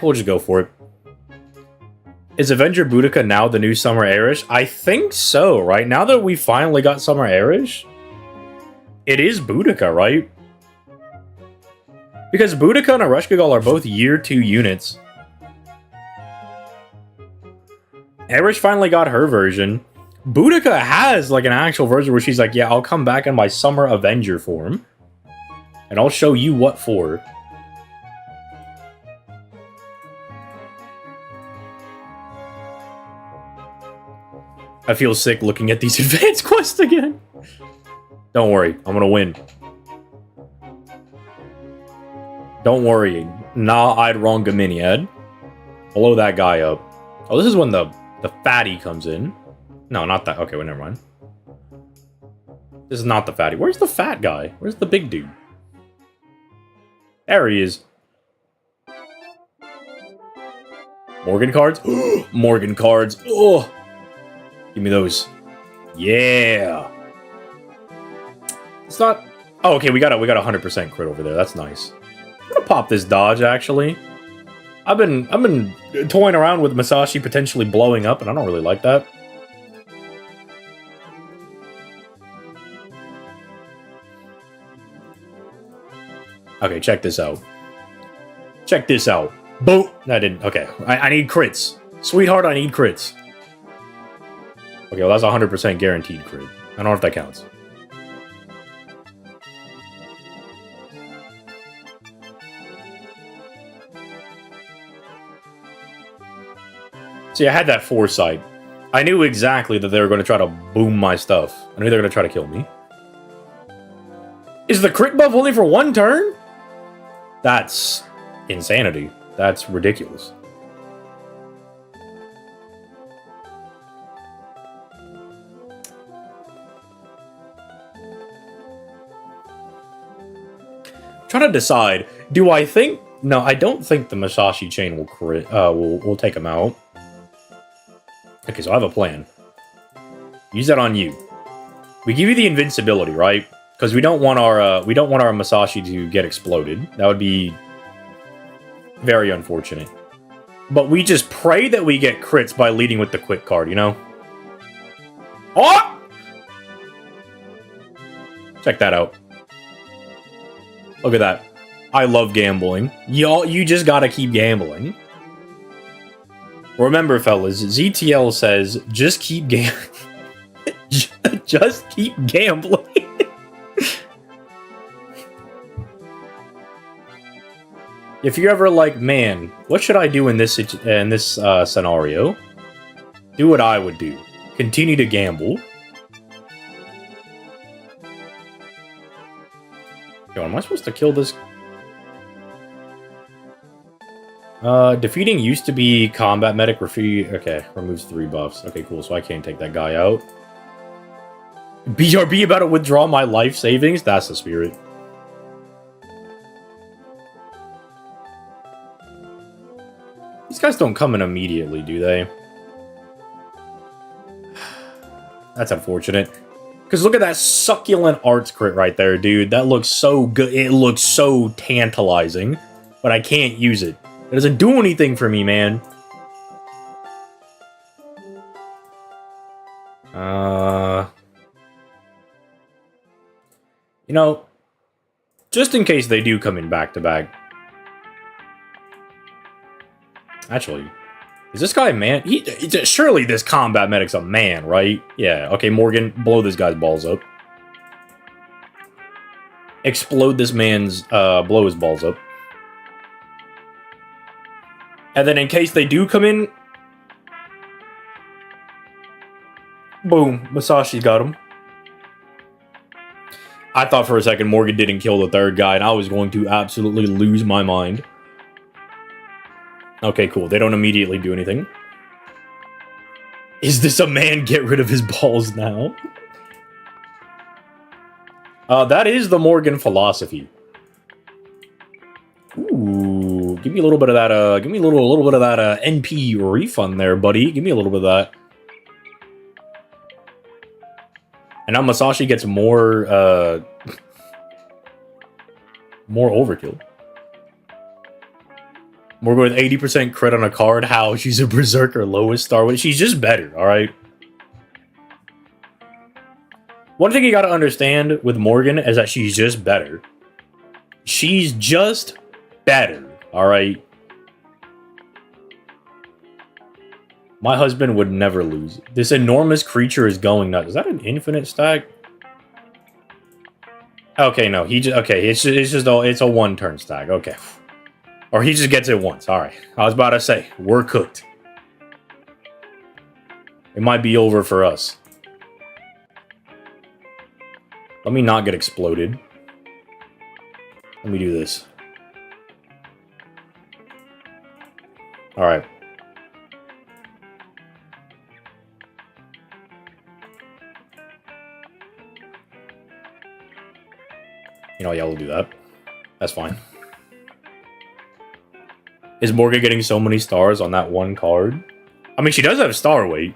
We'll just go for it. Is Avenger Boudica now the new Summer Airish? I think so, right? Now that we finally got Summer Airish, it is Boudica, right? Because Boudica and Ereshkigal are both Year 2 units. Airish finally got her version. Boudica has, like, an actual version where she's like, yeah, I'll come back in my Summer Avenger form. And I'll show you what for. I feel sick looking at these advanced quests again. Don't worry, I'm gonna win. Don't worry. Nah, I'd wrong Gaminiad. Blow that guy up. Oh, this is when the fatty comes in. No, not that. Okay, well, never mind. This is not the fatty. Where's the fat guy? Where's the big dude? There he is. Morgan cards? Morgan cards. Oh! Give me those. Yeah! It's not... Oh, okay, we got a 100% crit over there. That's nice. I'm gonna pop this dodge, actually. I've been toying around with Masashi potentially blowing up, and I don't really like that. Okay, check this out. Check this out. Boom! I didn't. Okay, I need crits. Sweetheart, I need crits. Okay, well, that's 100% guaranteed crit. I don't know if that counts. See, I had that foresight. I knew exactly that they were going to try to boom my stuff. I knew they were going to try to kill me. Is the crit buff only for one turn? That's insanity. That's ridiculous. I'm trying to decide. Do I think... No, I don't think the Masashi chain will crit. Will take him out. Okay, so I have a plan. Use that on you. We give you the invincibility, right? Because we don't want our Masashi to get exploded. That would be very unfortunate. But we just pray that we get crits by leading with the quick card, you know? Oh! Check that out. Look at that. I love gambling. Y'all, you just gotta keep gambling. Remember, fellas, ZTL says, just keep gambling. Just keep gambling. If you're ever like, man, what should I do in this scenario? Do what I would do. Continue to gamble. Yo, am I supposed to kill this? Defeating used to be combat medic. Okay, removes 3 buffs. Okay, cool. So I can't take that guy out. BRB about to withdraw my life savings? That's the spirit. These guys don't come in immediately, do they? That's unfortunate. Because look at that succulent arts crit right there, dude. That looks so good. It looks so tantalizing. But I can't use it. It doesn't do anything for me, man. You know, just in case they do come in back-to-back. Actually, is this guy a man? Surely this combat medic's a man, right? Yeah, okay, Morgan, blow this guy's balls up. Explode this man's, blow his balls up. And then in case they do come in... Boom, Masashi's got him. I thought for a second Morgan didn't kill the third guy, and I was going to absolutely lose my mind. Okay, cool. They don't immediately do anything. Is this a man? Get rid of his balls now. That is the Morgan philosophy. Ooh, give me a little bit of that. Give me a little bit of that NP refund there, buddy. Give me a little bit of that. And now Masashi gets more, more overkill. Morgan with 80% crit on a card. How? She's a berserker, lowest star. She's just better, alright? One thing you gotta understand with Morgan is that she's just better. She's just better, alright? My husband would never lose. This enormous creature is going nuts. Is that an infinite stack? Okay, no. He just... Okay, it's a one-turn stack. Okay. Or he just gets it once. Alright. I was about to say, we're cooked. It might be over for us. Let me not get exploded. Let me do this. Alright. You know, yeah, we'll do that. That's fine. Is Morgan getting so many stars on that one card? I mean, she does have star weight.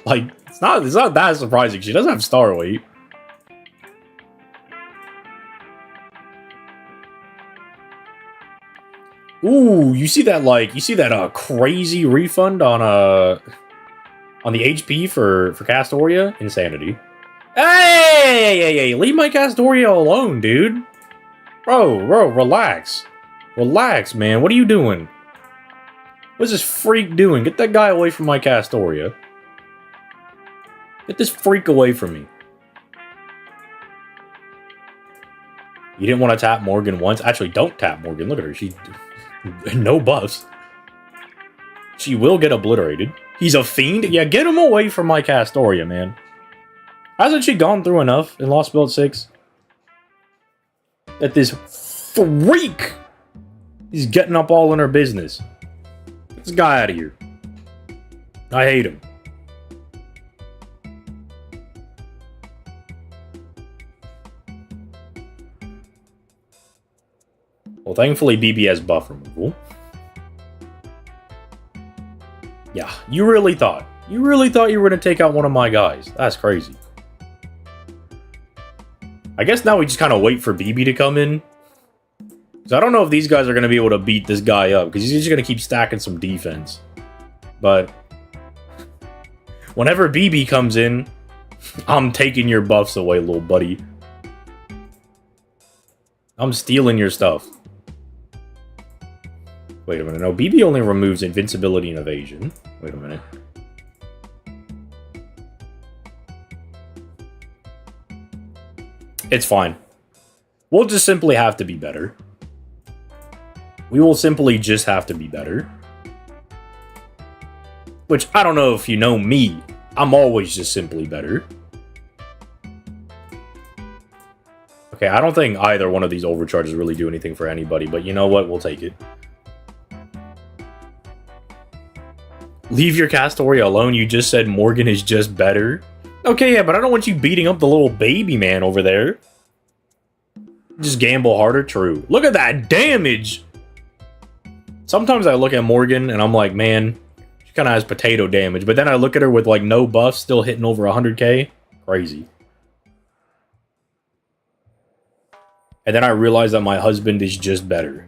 Like, it's not that surprising. She does have star weight. Ooh, you see that crazy refund on the HP for Castoria? Insanity. Hey, leave my Castoria alone, dude. Bro, relax. Relax, man. What are you doing? What's this freak doing? Get that guy away from my Castoria. Get this freak away from me. You didn't want to tap Morgan once? Actually, don't tap Morgan. Look at her. She... no buffs. She will get obliterated. He's a fiend? Yeah, get him away from my Castoria, man. Hasn't she gone through enough in Lostbelt 6? That this freak is getting up all in her business. Get this guy out of here. I hate him. Well, thankfully, BB has buff removal. Yeah, you really thought you were going to take out one of my guys. That's crazy. I guess now we just kind of wait for BB to come in. Because I don't know if these guys are going to be able to beat this guy up. Because he's just going to keep stacking some defense. But whenever BB comes in, I'm taking your buffs away, little buddy. I'm stealing your stuff. Wait a minute. No, BB only removes invincibility and evasion. Wait a minute. It's fine. We'll just simply have to be better. We will simply just have to be better. Which, I don't know if you know me. I'm always just simply better. Okay, I don't think either one of these overcharges really do anything for anybody, but you know what? We'll take it. Leave your Castoria alone. You just said Morgan is just better. Okay, yeah, but I don't want you beating up the little baby man over there. Just gamble harder. True. Look at that damage! Sometimes I look at Morgan and I'm like, man, she kind of has potato damage. But then I look at her with, like, no buffs, still hitting over 100k. Crazy. And then I realize that my husband is just better.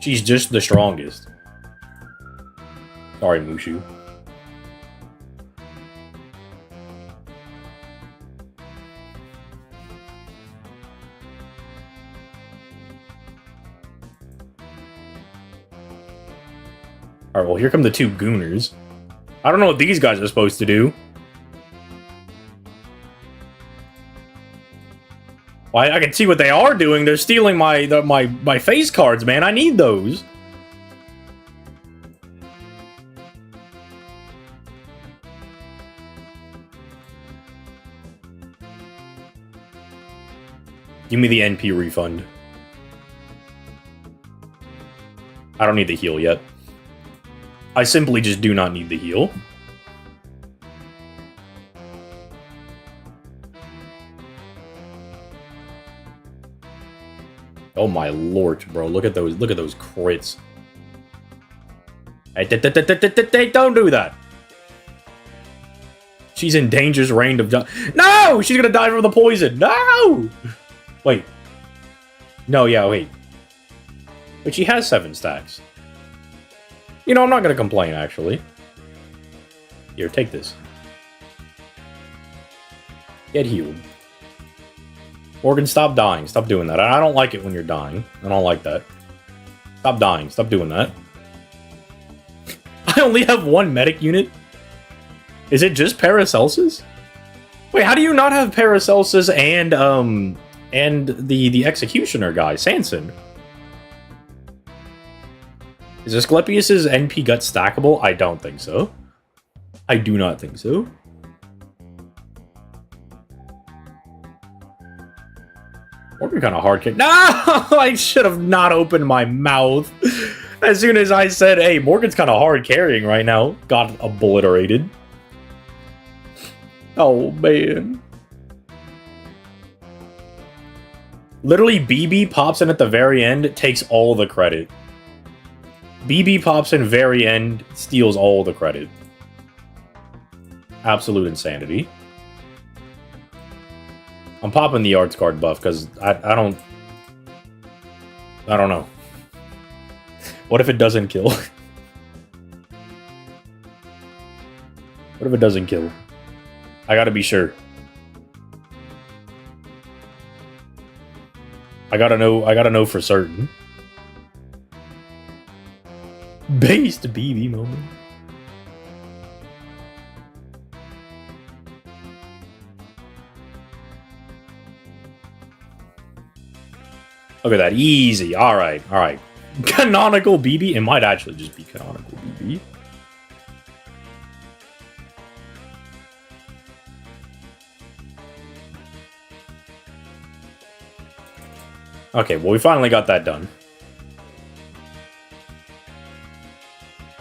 She's just the strongest. Sorry, Mushu. Alright, well, here come the two gooners. I don't know what these guys are supposed to do. Well, I can see what they are doing. They're stealing my face cards, man. I need those. Give me the NP refund. I don't need the heal yet. I simply just do not need the heal. Oh my lord, bro. Look at those crits. Hey, don't do that. She's in dangerous range of... No! She's gonna die from the poison! No! Wait. No, yeah, wait. But she has 7 stacks. You know, I'm not gonna complain, actually. Here, take this. Get healed. Morgan, stop dying. Stop doing that. I don't like it when you're dying. I don't like that. Stop dying. Stop doing that. I only have 1 medic unit? Is it just Paracelsus? Wait, how do you not have Paracelsus and the Executioner guy, Sanson? Is Asclepius's NP gut stackable? I don't think so. I do not think so. Morgan kind of hard kick. No! I should have not opened my mouth. As soon as I said, hey, Morgan's kind of hard carrying right now. Got obliterated. Oh, man. Literally, BB pops in at the very end, takes all the credit. BB pops in very end, steals all the credit. Absolute insanity. I'm popping the arts card buff because I don't know. What if it doesn't kill? What if it doesn't kill? I gotta be sure. I gotta know for certain. Based BB moment. Look at that. Easy. Alright, alright. Canonical BB? It might actually just be canonical BB. Okay, well, we finally got that done.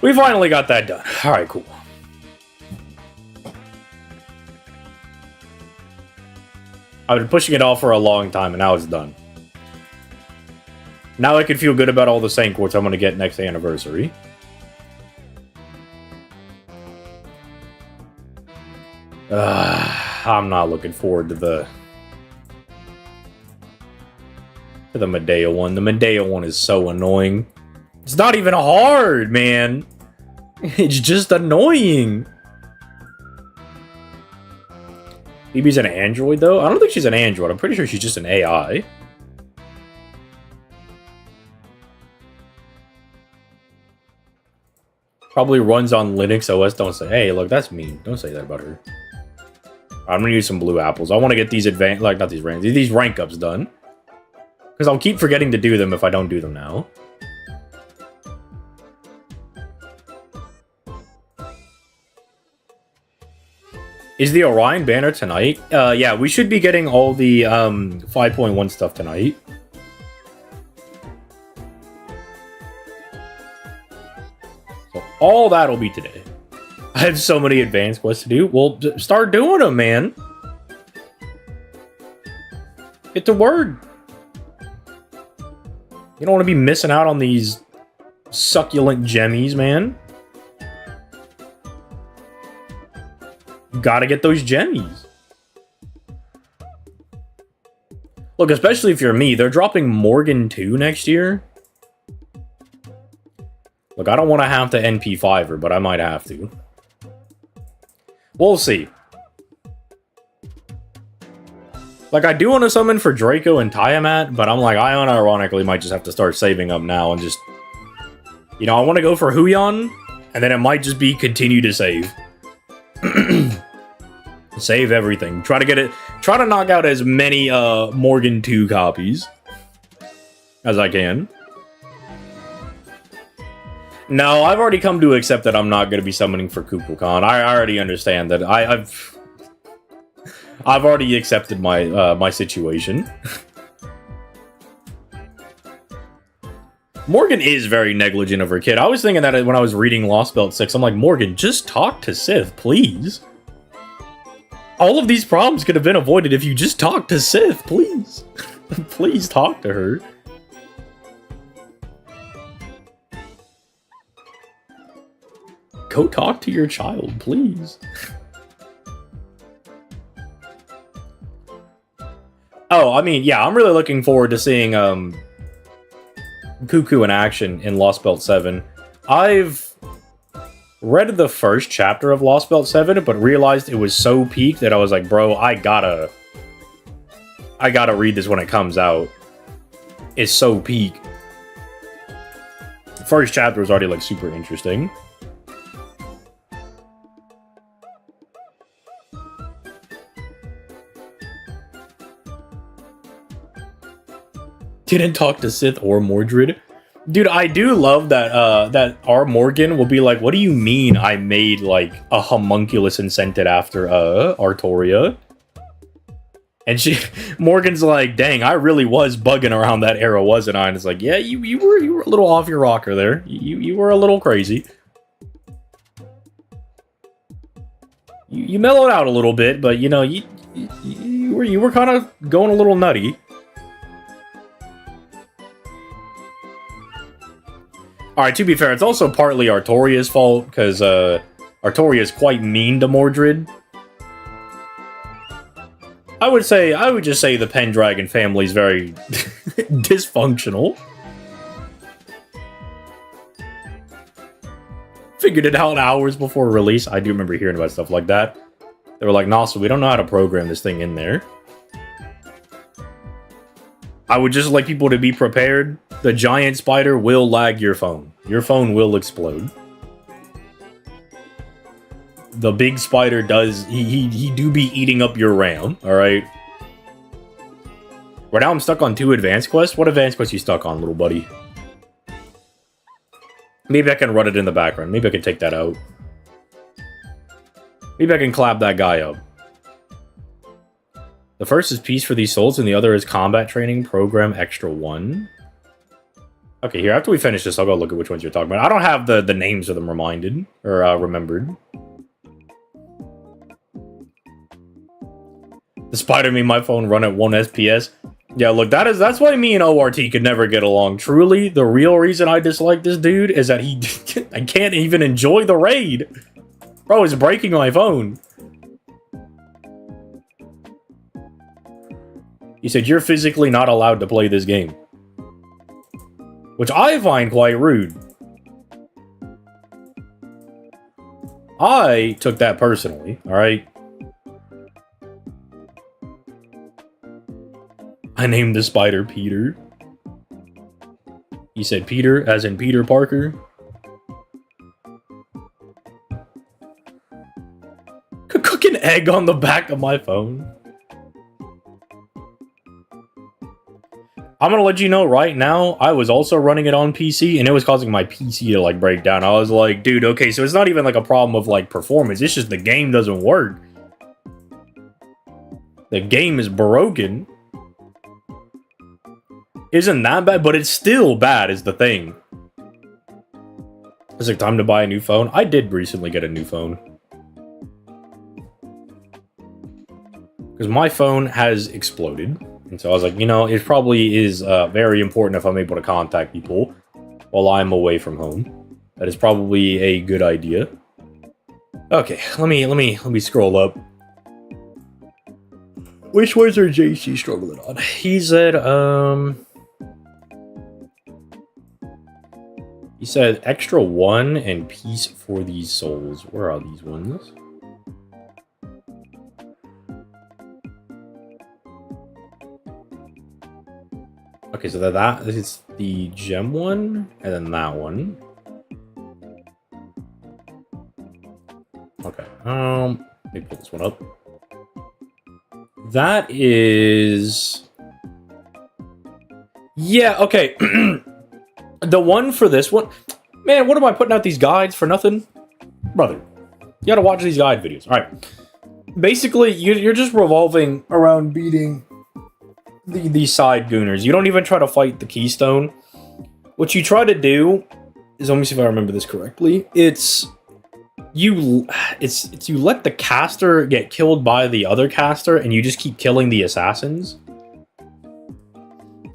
We finally got that done. Alright, cool. I've been pushing it off for a long time, and now it's done. Now I can feel good about all the Saint Quartz I'm going to get next anniversary. I'm not looking forward to the Medea one. The Medea one is so annoying. It's not even hard, man. It's just annoying. BB's an android, though? I don't think she's an android. I'm pretty sure she's just an AI. Probably runs on Linux OS. Don't say, hey, look, that's mean. Don't say that about her. I'm gonna use some blue apples. I want to get these advanced, like, not these rank ups done. Because I'll keep forgetting to do them if I don't do them now. Is the Orion banner tonight? Yeah, we should be getting all the 5.1 stuff tonight. So all that'll be today. I have so many advanced quests to do. Well, start doing them, man. Get to work. You don't want to be missing out on these succulent gemmies, man. Gotta get those gemmies. Look, especially if you're me, they're dropping Morgan 2 next year. Look, I don't want to have to NP5 her, but I might have to. We'll see. Like, I do want to summon for Draco and Tiamat, but I'm like, I unironically might just have to start saving up now and just... You know, I want to go for Huyon. And then it might just be continue to save. Save everything. Try to knock out as many Morgan 2 copies as I can. No, I've already come to accept that I'm not going to be summoning for Kukulkan. I already understand that. I've already accepted my my situation. Morgan is very negligent of her kid. I was thinking that when I was reading Lostbelt 6. I'm like, Morgan, just talk to Sith, please. All of these problems could have been avoided if you just talked to Sith, please. Please talk to her. Go talk to your child, please. Oh, I mean, yeah, I'm really looking forward to seeing Cuckoo in action in Lostbelt 7. I've read the first chapter of Lostbelt 7, but realized it was so peak that I was like, bro, I gotta read this when it comes out. It's so peak. The first chapter was already like super interesting. Didn't talk to Sith or Mordred. Dude, I do love that that our Morgan will be like, what do you mean I made like a homunculus and sent it after Artoria? And Morgan's like, dang, I really was bugging around that era, wasn't I? And it's like, yeah, you were a little off your rocker there. You were a little crazy. You mellowed out a little bit, but you know, you were kind of going a little nutty. Alright, to be fair, it's also partly Artoria's fault, because Artoria is quite mean to Mordred. I would just say the Pendragon family is very dysfunctional. Figured it out hours before release. I do remember hearing about stuff like that. They were like, nah, so we don't know how to program this thing in there. I would just like people to be prepared. The giant spider will lag your phone. Your phone will explode. The big spider does... He do be eating up your RAM, alright? Right now I'm stuck on 2 advanced quests. What advanced quest you stuck on, little buddy? Maybe I can run it in the background. Maybe I can take that out. Maybe I can clap that guy up. The first is Peace for These Souls, and the other is Combat Training Program Extra 1. Okay, here, after we finish this, I'll go look at which ones you're talking about. I don't have the names of them reminded, or remembered. The spider made my phone run at 1 FPS. Yeah, look, that's why me and ORT could never get along. Truly, the real reason I dislike this dude is that I can't even enjoy the raid. Bro, it's breaking my phone. He said, you're physically not allowed to play this game. Which I find quite rude. I took that personally, alright? I named the spider Peter. He said Peter, as in Peter Parker. Cook an egg on the back of my phone. I'm gonna let you know right now, I was also running it on PC, and it was causing my PC to, like, break down. I was like, dude, okay, so it's not even, like, a problem of, like, performance. It's just the game doesn't work. The game is broken. Isn't that bad? But it's still bad, is the thing. Is it time to buy a new phone? I did recently get a new phone. Because my phone has exploded. And so I was like, you know, it probably is very important if I'm able to contact people while I'm away from home. That is probably a good idea. Okay, let me scroll up. Which ones are JC struggling on? He said, he said extra 1 and Peace for These Souls. Where are these ones? Okay, so that is the gem one, and then that one. Let me pull this one up. That is... Yeah, okay. The one for this one... Man, what am I putting out these guides for nothing? Brother, you gotta watch these guide videos. Alright. Basically, you're just revolving around beating these side gooners. You don't even try to fight the keystone. What you try to do is, let me see if I remember this correctly. It's you let the caster get killed by the other caster, and you just keep killing the assassins.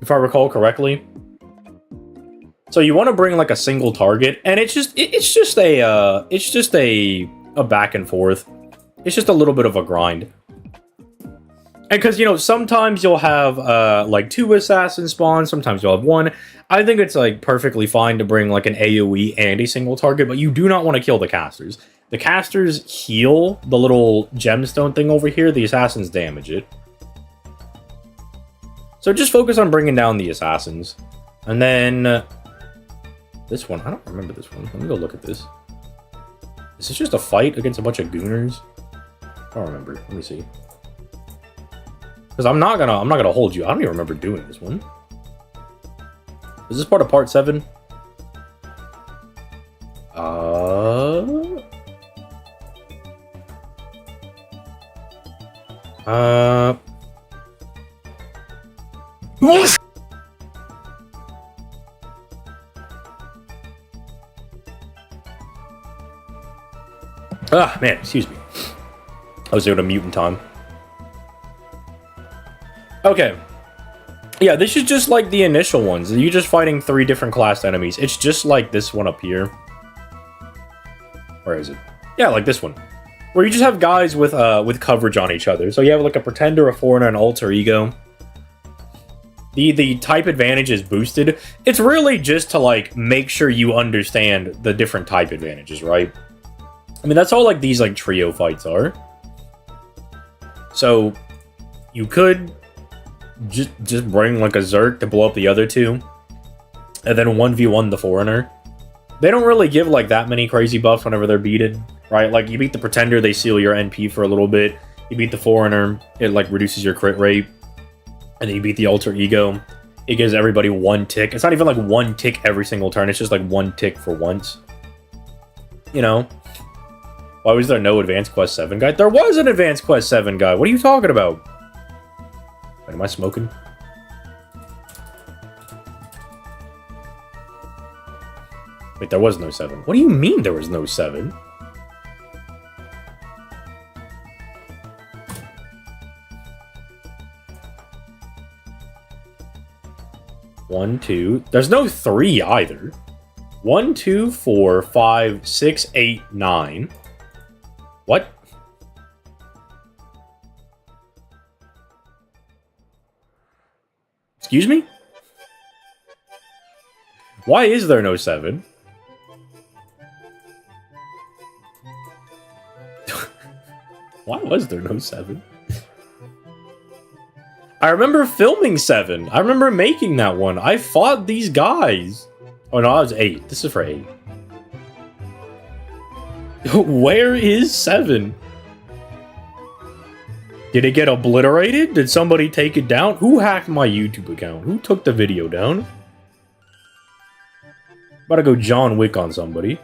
If I recall correctly. So you want to bring like a single target, and it's just a back and forth. It's just a little bit of a grind. And because, you know, sometimes you'll have like 2 assassins spawn, sometimes you'll have 1. I think it's like perfectly fine to bring like an AoE and a single target, but you do not want to kill the casters. The casters heal the little gemstone thing over here, the assassins damage it. So just focus on bringing down the assassins. And then this one, I don't remember this one. Let me go look at this. Is this just a fight against a bunch of gooners? I don't remember. Let me see. Because I'm not gonna hold you. I don't even remember doing this one. Is this part of part 7? Ah, man, excuse me. I was doing a mutant time. Okay. Yeah, this is just like the initial ones. You're just fighting 3 different class enemies. It's just like this one up here. Where is it? Yeah, like this one. Where you just have guys with coverage on each other. So you have like a pretender, a foreigner, and an alter ego. The type advantage is boosted. It's really just to like make sure you understand the different type advantages, right? I mean, that's all like these like trio fights are. So you could just bring like a Zerk to blow up the other 2, and then 1v1 the foreigner. They don't really give like that many crazy buffs whenever they're beaten, right? Like you beat the pretender, they seal your NP for a little bit. You beat the foreigner, it like reduces your crit rate. And then you beat the alter ego, it gives everybody 1 tick. It's not even like 1 tick every single turn, it's just like 1 tick for once. You know? Why was there no Advanced Quest 7 guide? There was an Advanced Quest 7 guide. What are you talking about? Wait, am I smoking? Wait, there was no 7. What do you mean there was no 7? One, 2. There's no 3 either. 1, 2, 4, 5, 6, 8, 9. What? Excuse me? Why is there no 7? Why was there no 7? I remember filming 7. I remember making that one. I fought these guys. Oh no, I was 8. This is for 8. Where is 7? Did it get obliterated? Did somebody take it down? Who hacked my YouTube account? Who took the video down? About to go John Wick on somebody.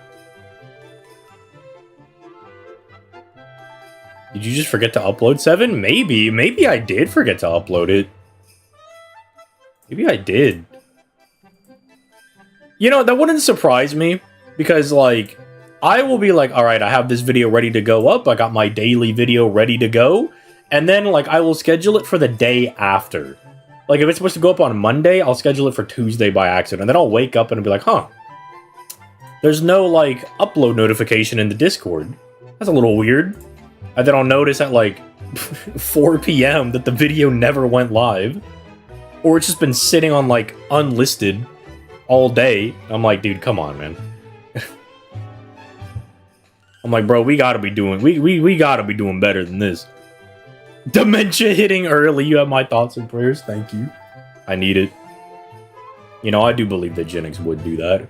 Did you just forget to upload 7? Maybe. Maybe I did forget to upload it. Maybe I did. You know, that wouldn't surprise me. Because, like, I will be like, alright, I have this video ready to go up. I got my daily video ready to go. And then, like, I will schedule it for the day after. Like, if it's supposed to go up on Monday, I'll schedule it for Tuesday by accident. And then I'll wake up and be like, huh. There's no, like, upload notification in the Discord. That's a little weird. And then I'll notice at, like, 4 p.m. that the video never went live. Or it's just been sitting on, like, unlisted all day. I'm like, dude, come on, man. I'm like, bro, we gotta be doing, we gotta be doing better than this. Dementia hitting early. You have my thoughts and prayers. Thank you. I need it. You know, I do believe that Genix would do that.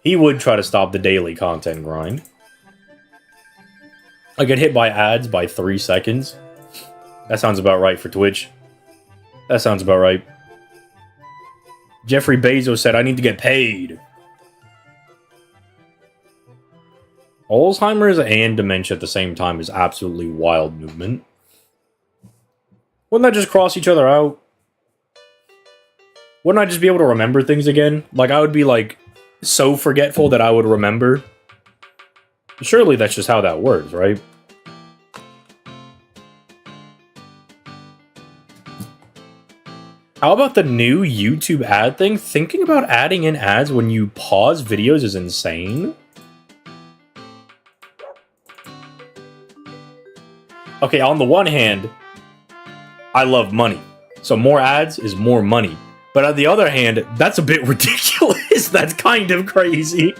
He would try to stop the daily content grind. I get hit by ads by 3 seconds. That sounds about right for Twitch. That sounds about right. Jeffrey Bezos said, I need to get paid. Alzheimer's and dementia at the same time is absolutely wild movement. Wouldn't that just cross each other out? Wouldn't I just be able to remember things again? Like, I would be, like, so forgetful that I would remember. Surely that's just how that works, right? How about the new YouTube ad thing? Thinking about adding in ads when you pause videos is insane. Okay, on the one hand, I love money. So more ads is more money. But on the other hand, that's a bit ridiculous. That's kind of crazy.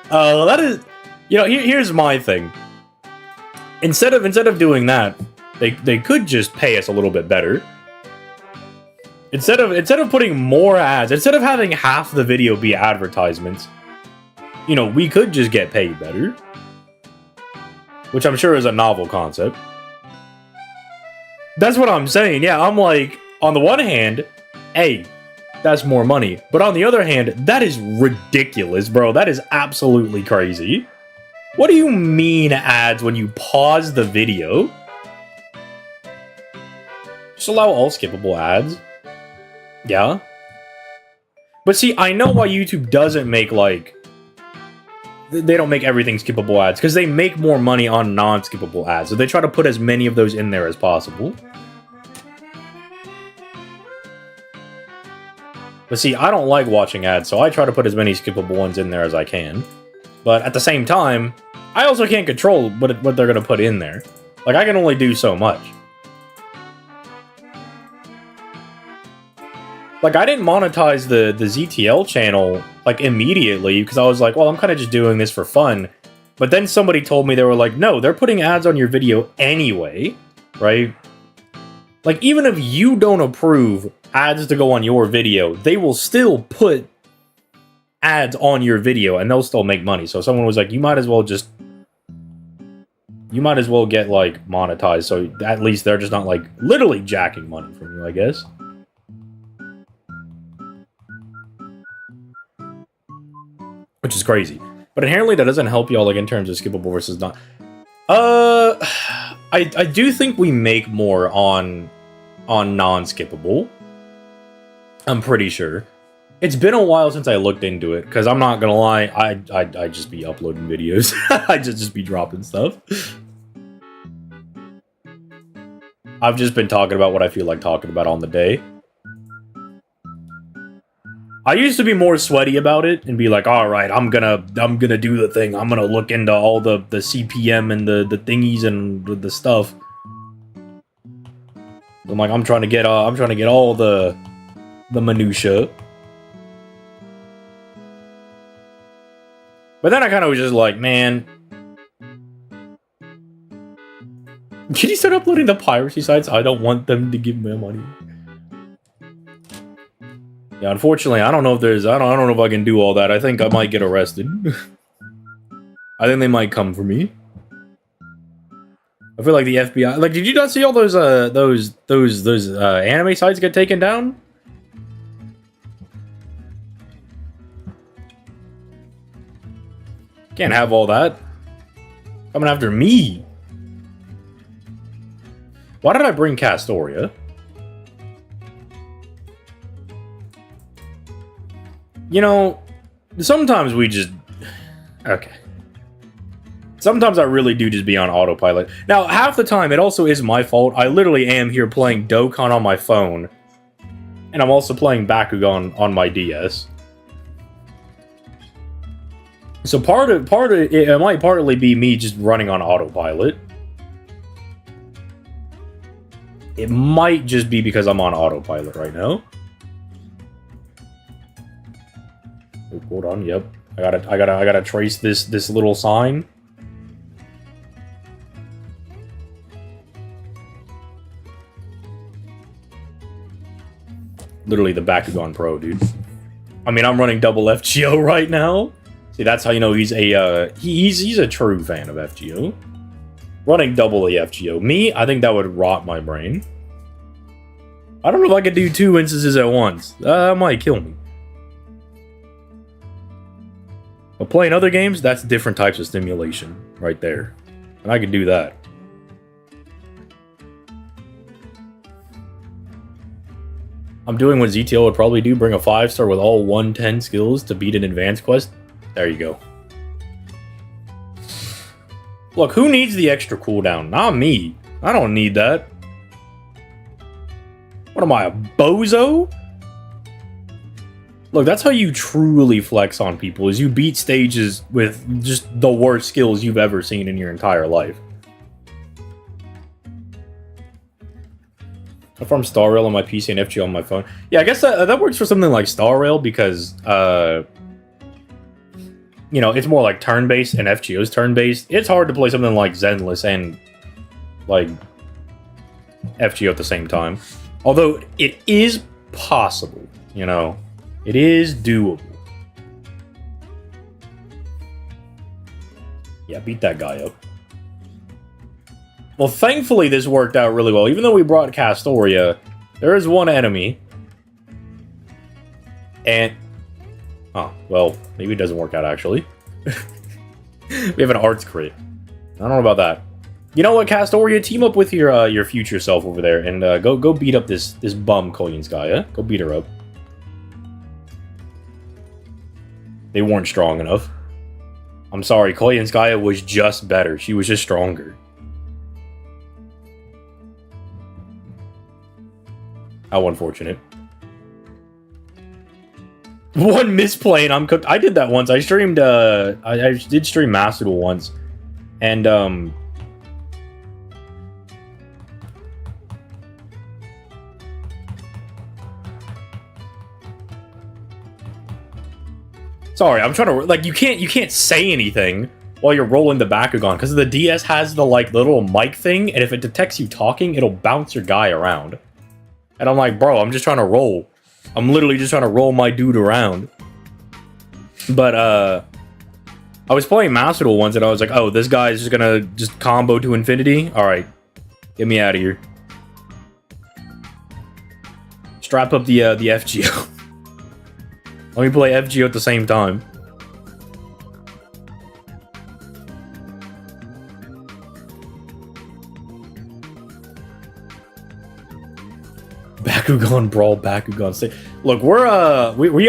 That is... You know, here's my thing. Instead of doing that, they could just pay us a little bit better. Instead of putting more ads, instead of having half the video be advertisements, you know, we could just get paid better. Which I'm sure is a novel concept. That's what I'm saying. Yeah, I'm like, on the one hand, hey, that's more money. But on the other hand, that is ridiculous, bro. That is absolutely crazy. What do you mean ads when you pause the video? Just allow all skippable ads. Yeah. But see, I know why YouTube doesn't make, like... They don't make everything skippable ads, because they make more money on non-skippable ads. So they try to put as many of those in there as possible. But see, I don't like watching ads, so I try to put as many skippable ones in there as I can. But at the same time, I also can't control what they're going to put in there. Like, I can only do so much. Like, I didn't monetize the ZTL channel, like, immediately, because I was like, well, I'm kind of just doing this for fun. But then somebody told me, they were like, no, they're putting ads on your video anyway, right? Like, even if you don't approve ads to go on your video, they will still put ads on your video, and they'll still make money. So someone was like, you might as well just... You might as well get, like, monetized, so at least they're just not, like, literally jacking money from you, I guess. Which is crazy. But inherently that doesn't help y'all, like, in terms of skippable versus not. I do think we make more on non-skippable. I'm pretty sure. It's been a while since I looked into it, because I'm not gonna lie, I just be uploading videos. I just be dropping stuff. I've just been talking about what I feel like talking about on the day. I used to be more sweaty about it and be like, all right, I'm gonna do the thing. I'm gonna look into all the CPM and the thingies and the stuff. I'm like, I'm trying to get all the minutia. But then I kind of was just like, man, can you start uploading the piracy sites? I don't want them to give me money. Yeah, unfortunately, I don't know if there's... I don't know if I can do all that. I think I might get arrested. I think they might come for me. I feel like the FBI... Like, did you not see all those anime sites get taken down? Can't have all that. Coming after me. Why did I bring Castoria? You know, sometimes we just... Okay. Sometimes I really do just be on autopilot. Now, half the time, it also is my fault. I literally am here playing Dokkan on my phone. And I'm also playing Bakugan on my DS. So part of it might partly be me just running on autopilot. It might just be because I'm on autopilot right now. Oh, hold on, yep. I gotta trace this little sign. Literally the Bakugan Pro, dude. I mean, I'm running double FGO right now. See, that's how you know he's a true fan of FGO. Running double AFGO. Me, I think that would rot my brain. I don't know if I could do 2 instances at once. That might kill me. But playing other games, that's different types of stimulation right there. And I could do that. I'm doing what ZTL would probably do, bring a 5-star with all 110 skills to beat an advanced quest. There you go. Look, who needs the extra cooldown? Not me. I don't need that. What am I, a bozo? Look, that's how you truly flex on people, is you beat stages with just the worst skills you've ever seen in your entire life. I farm Star Rail on my PC and FG on my phone. Yeah, I guess that works for something like Star Rail because, you know, it's more like turn-based and FGO's turn-based. It's hard to play something like Zenless and, like, FGO at the same time. Although, it is possible, you know. It is doable. Yeah, beat that guy up. Well, thankfully this worked out really well. Even though we brought Castoria, there is one enemy. And... oh, well, maybe it doesn't work out, actually. We have an arts crit. I don't know about that. You know what, Castoria? Team up with your future self over there and go beat up this bum Koyanskaya. Go beat her up. They weren't strong enough. I'm sorry, Koyanskaya was just better. She was just stronger. How unfortunate. One misplay and I'm cooked. I did that once. I streamed, I did stream Master Duel once. And, sorry, I'm trying to, like, you can't say anything while you're rolling the Bakugan, because the DS has the, like, little mic thing, and if it detects you talking, it'll bounce your guy around. And I'm like, bro, I'm just trying to roll. I'm literally just trying to roll my dude around. But, I was playing Master Duel once, and I was like, oh, this guy is just gonna just combo to infinity? Alright, get me out of here. Strap up the FGO. Let me play FGO at the same time. Bakugan Brawl, Bakugan State. Look, we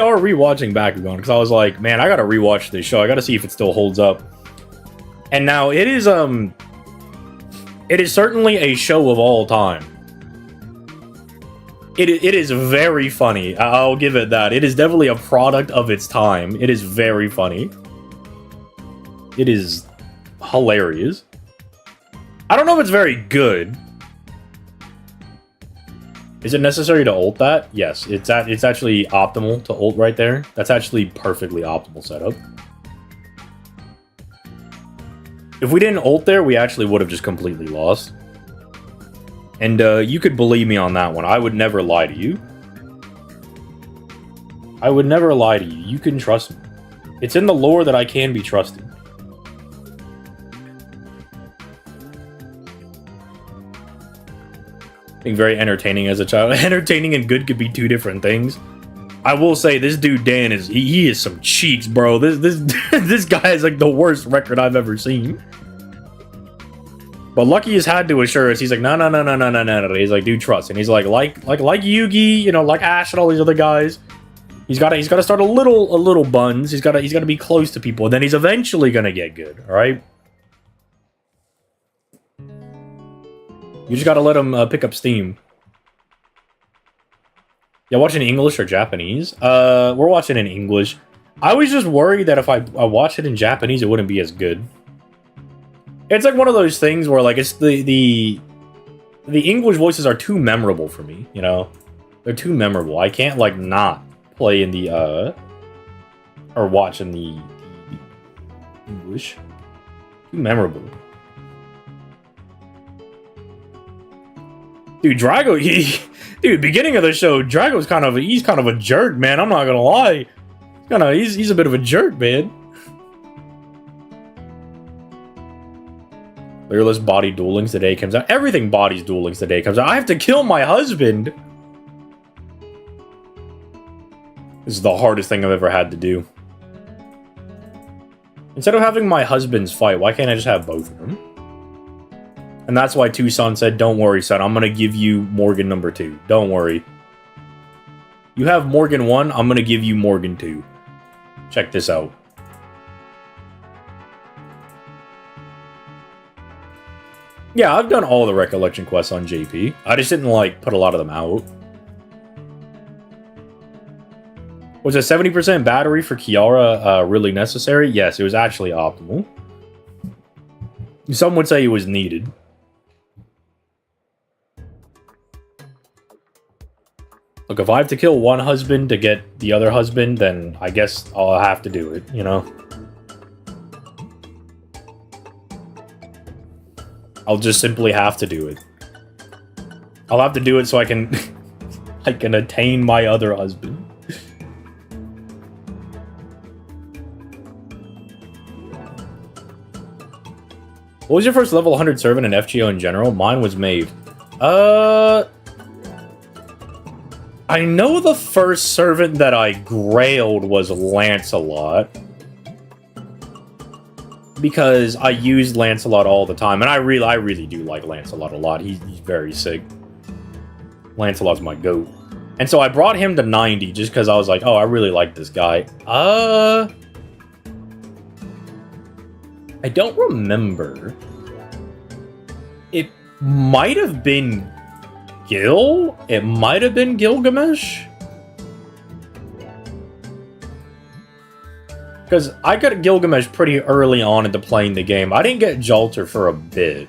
are rewatching Bakugan because I was like, man, I gotta rewatch this show. I gotta see if it still holds up. And now it is certainly a show of all time. It is very funny. I'll give it that. It is definitely a product of its time. It is very funny. It is hilarious. I don't know if it's very good. Is it necessary to ult that? Yes, it's actually optimal to ult right there. That's actually perfectly optimal setup. If we didn't ult there, we actually would have just completely lost. And you could believe me on that one. I would never lie to you. I would never lie to you. You can trust me. It's in the lore that I can be trusted. Being very entertaining as a child. Entertaining and good could be two different things. I will say this dude Dan is he is some cheeks, bro. This guy is like the worst record I've ever seen. But Lucky has had to assure us. He's like, no. He's like, dude, trust. And he's like Yugi, you know, like Ash and all these other guys. He's got to start a little buns. He's got to be close to people, and then he's eventually gonna get good. All right. You just gotta let him pick up steam. Yeah, watching English or Japanese? We're watching in English. I was just worried that if I watched it in Japanese, it wouldn't be as good. It's like one of those things where like it's the English voices are too memorable for me, you know? They're too memorable. I can't like not play in the or watch in the English. Too memorable. Dude, Drago, dude, beginning of the show, Drago's he's kind of a jerk, man. I'm not gonna lie. He's a bit of a jerk, man. Fearless body Duel Links the day comes out. Everything bodies Duel Links the day comes out. I have to kill my husband. This is the hardest thing I've ever had to do. Instead of having my husbands fight, why can't I just have both of them? And that's why Tucson said, don't worry, son. I'm going to give you Morgan number 2. Don't worry. You have Morgan 1, I'm going to give you Morgan 2. Check this out. Yeah, I've done all the recollection quests on JP. I just didn't, like, put a lot of them out. Was a 70% battery for Kiara really necessary? Yes, it was actually optimal. Some would say it was needed. Look, if I have to kill one husband to get the other husband, then I guess I'll have to do it, you know? I'll just simply have to do it. I'll have to do it so I can I can attain my other husband. What was your first level 100 servant in FGO in general? Mine was Maeve. I know the first servant that I grailed was Lancelot. Because I used Lancelot all the time. And I really do like Lancelot a lot. He's very sick. Lancelot's my goat. And so I brought him to 90 just because I was like, oh, I really like this guy. I don't remember. It might have been Gil? It might have been Gilgamesh? Because I got Gilgamesh pretty early on into playing the game. I didn't get Jolter for a bit.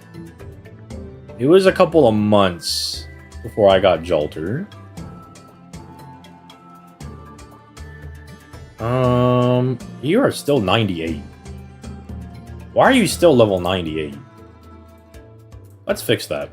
It was a couple of months before I got Jolter. You are still 98. Why are you still level 98? Let's fix that.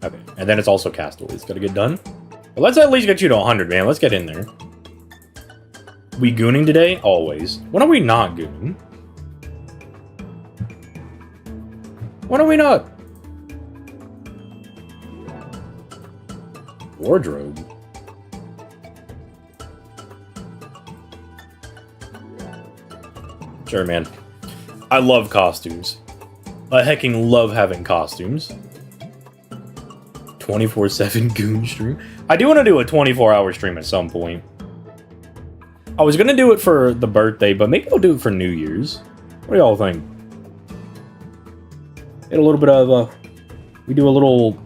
Okay, and then it's also Castaways. Gotta get done. But let's at least get you to 100, man. Let's get in there. We gooning today? Always. When are we not gooning? When are we not? Wardrobe. Sure, man. I love costumes. I hecking love having costumes. 24/7 goon stream. I do want to do a 24-hour stream at some point. I was going to do it for the birthday, but maybe I'll do it for New Year's. What do y'all think? Get a little bit of, we do a little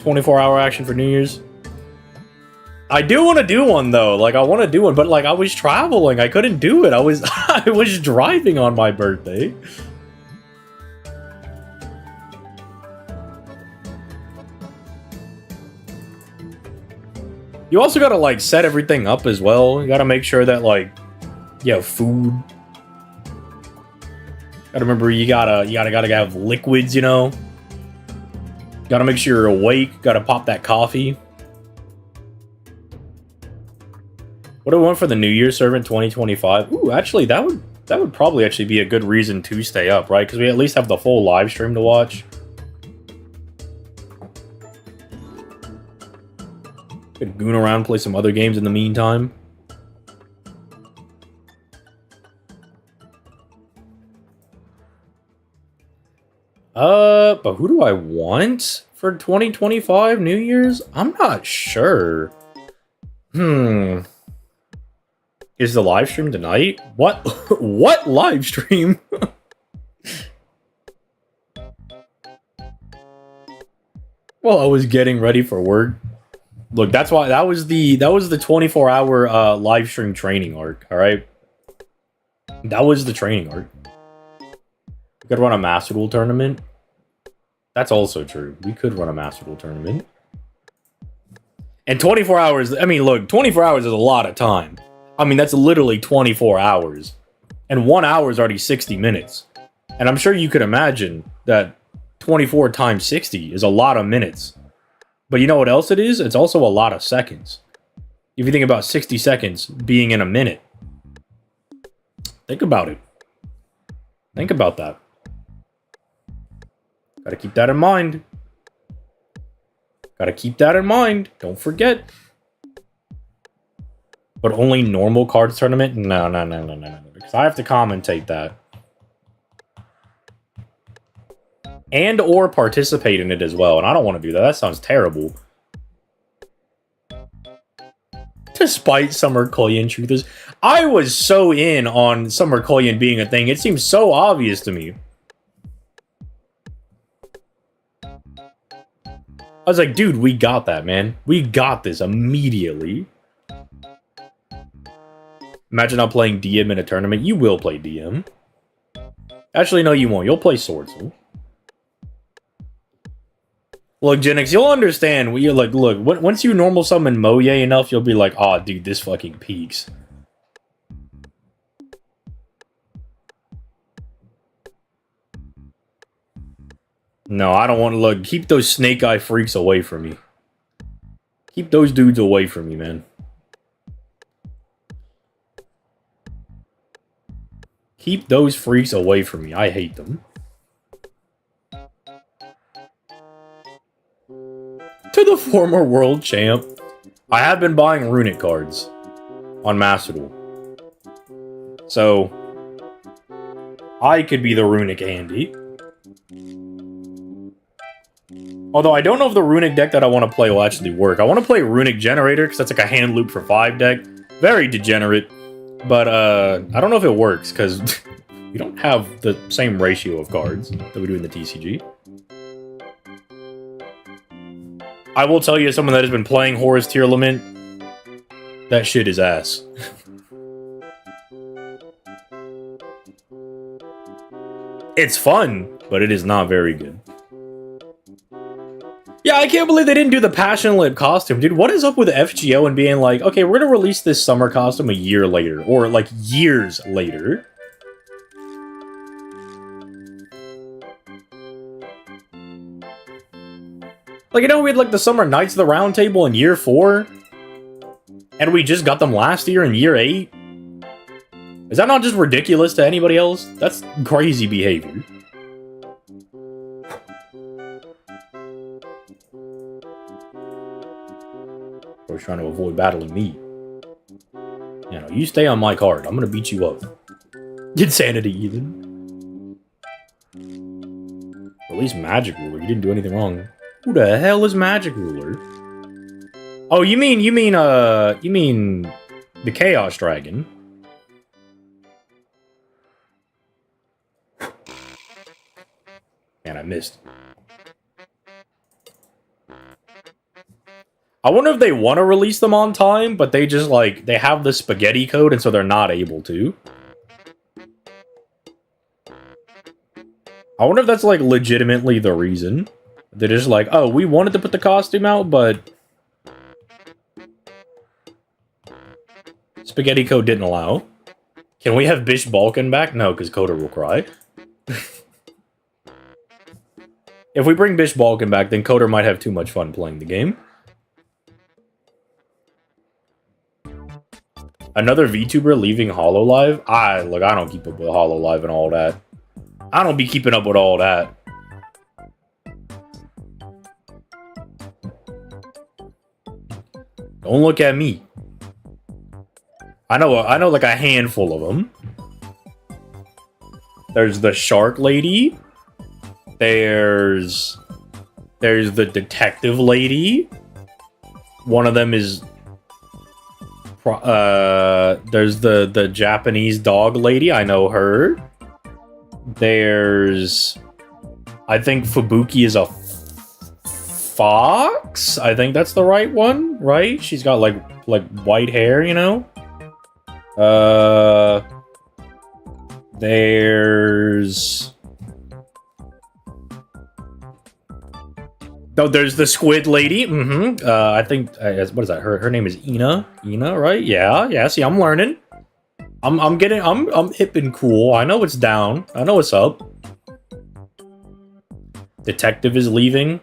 24-hour action for New Year's. I do want to do one, though. Like, I want to do one, but, like, I was traveling. I couldn't do it. I was driving on my birthday. You also gotta, like, set everything up as well. You gotta make sure that, like, you have food. Gotta remember you gotta have liquids, you know? Gotta make sure you're awake. Gotta pop that coffee. What do we want for the New Year servant 2025? Ooh, actually, that would probably actually be a good reason to stay up, right? Because we at least have the full live stream to watch. Could goon around, play some other games in the meantime. But who do I want for 2025 New Year's? I'm not sure. Is the live stream tonight? What? What live stream? Well, I was getting ready for work. Look, that's why that was the 24-hour live stream training arc. All right, that was the training arc. We could run a Master Duel tournament. That's also true. We could run a Master Duel tournament. And 24 hours. I mean, look, 24 hours is a lot of time. I mean, that's literally 24 hours, and 1 hour is already 60 minutes. And I'm sure you could imagine that 24 times 60 is a lot of minutes. But you know what else it is? It's also a lot of seconds. If you think about 60 seconds being in a minute. Think about it. Think about that. Gotta keep that in mind. Gotta keep that in mind. Don't forget. But only normal cards tournament? No. Because I have to commentate that. And or participate in it as well. And I don't want to do that. That sounds terrible. Despite Summer Koyan truthers. I was so in on Summer Koyan being a thing. It seems so obvious to me. I was like, dude, we got that, man. We got this immediately. Imagine not playing DM in a tournament. You will play DM. Actually, no, you won't. You'll play Swordsoul. Look, Genix, you'll understand. You're like, look, once you normal summon Moye enough, you'll be like, oh, dude, this fucking peaks. No, I don't want to look. Keep those snake eye freaks away from me. Keep those dudes away from me, man. Keep those freaks away from me. I hate them. To the former world champ. I have been buying runic cards on Master Duel. So, I could be the runic Andy. Although I don't know if the runic deck that I want to play will actually work. I want to play runic generator because that's like a hand loop for 5 deck. Very degenerate. But I don't know if it works because we don't have the same ratio of cards that we do in the TCG. I will tell you, as someone that has been playing Horus Tier Lament, that shit is ass. It's fun, but it is not very good. Yeah, I can't believe they didn't do the Passion Lip costume. Dude, what is up with FGO and being like, okay, we're gonna release this summer costume a year later. Or, like, years later. Like, you know, we had, like, the Summer Knights of the Round Table in year 4? And we just got them last year in year 8? Is that not just ridiculous to anybody else? That's crazy behavior. Or trying to avoid battling me. You know, you stay on my card. I'm gonna beat you up. Insanity, Ethan. Release Magic Ruler. You didn't do anything wrong. Who the hell is Magic Ruler? Oh, you mean the Chaos Dragon. Man, I missed. I wonder if they want to release them on time, but they just, like, they have the spaghetti code, and so they're not able to. I wonder if that's, like, legitimately the reason. They're just like, oh, we wanted to put the costume out, but spaghetti code didn't allow. Can we have Bish Balkan back? No, because Coda will cry. If we bring Bish Balkan back, then Coder might have too much fun playing the game. Another VTuber leaving HoloLive? Look, I don't keep up with HoloLive and all that. I don't be keeping up with all that. Don't look at me. I know like a handful of them. There's the Shark Lady. There's the Detective Lady. One of them is there's the Japanese Dog Lady. I know her. There's, I think Fubuki is a fox. I think that's the right one, right? She's got like white hair, you know. There's there's the Squid Lady. I think what is that? Her name is Ina. Ina, right? Yeah. See, I'm learning. I'm hip and cool. I know what's down. I know what's up. detective is leaving.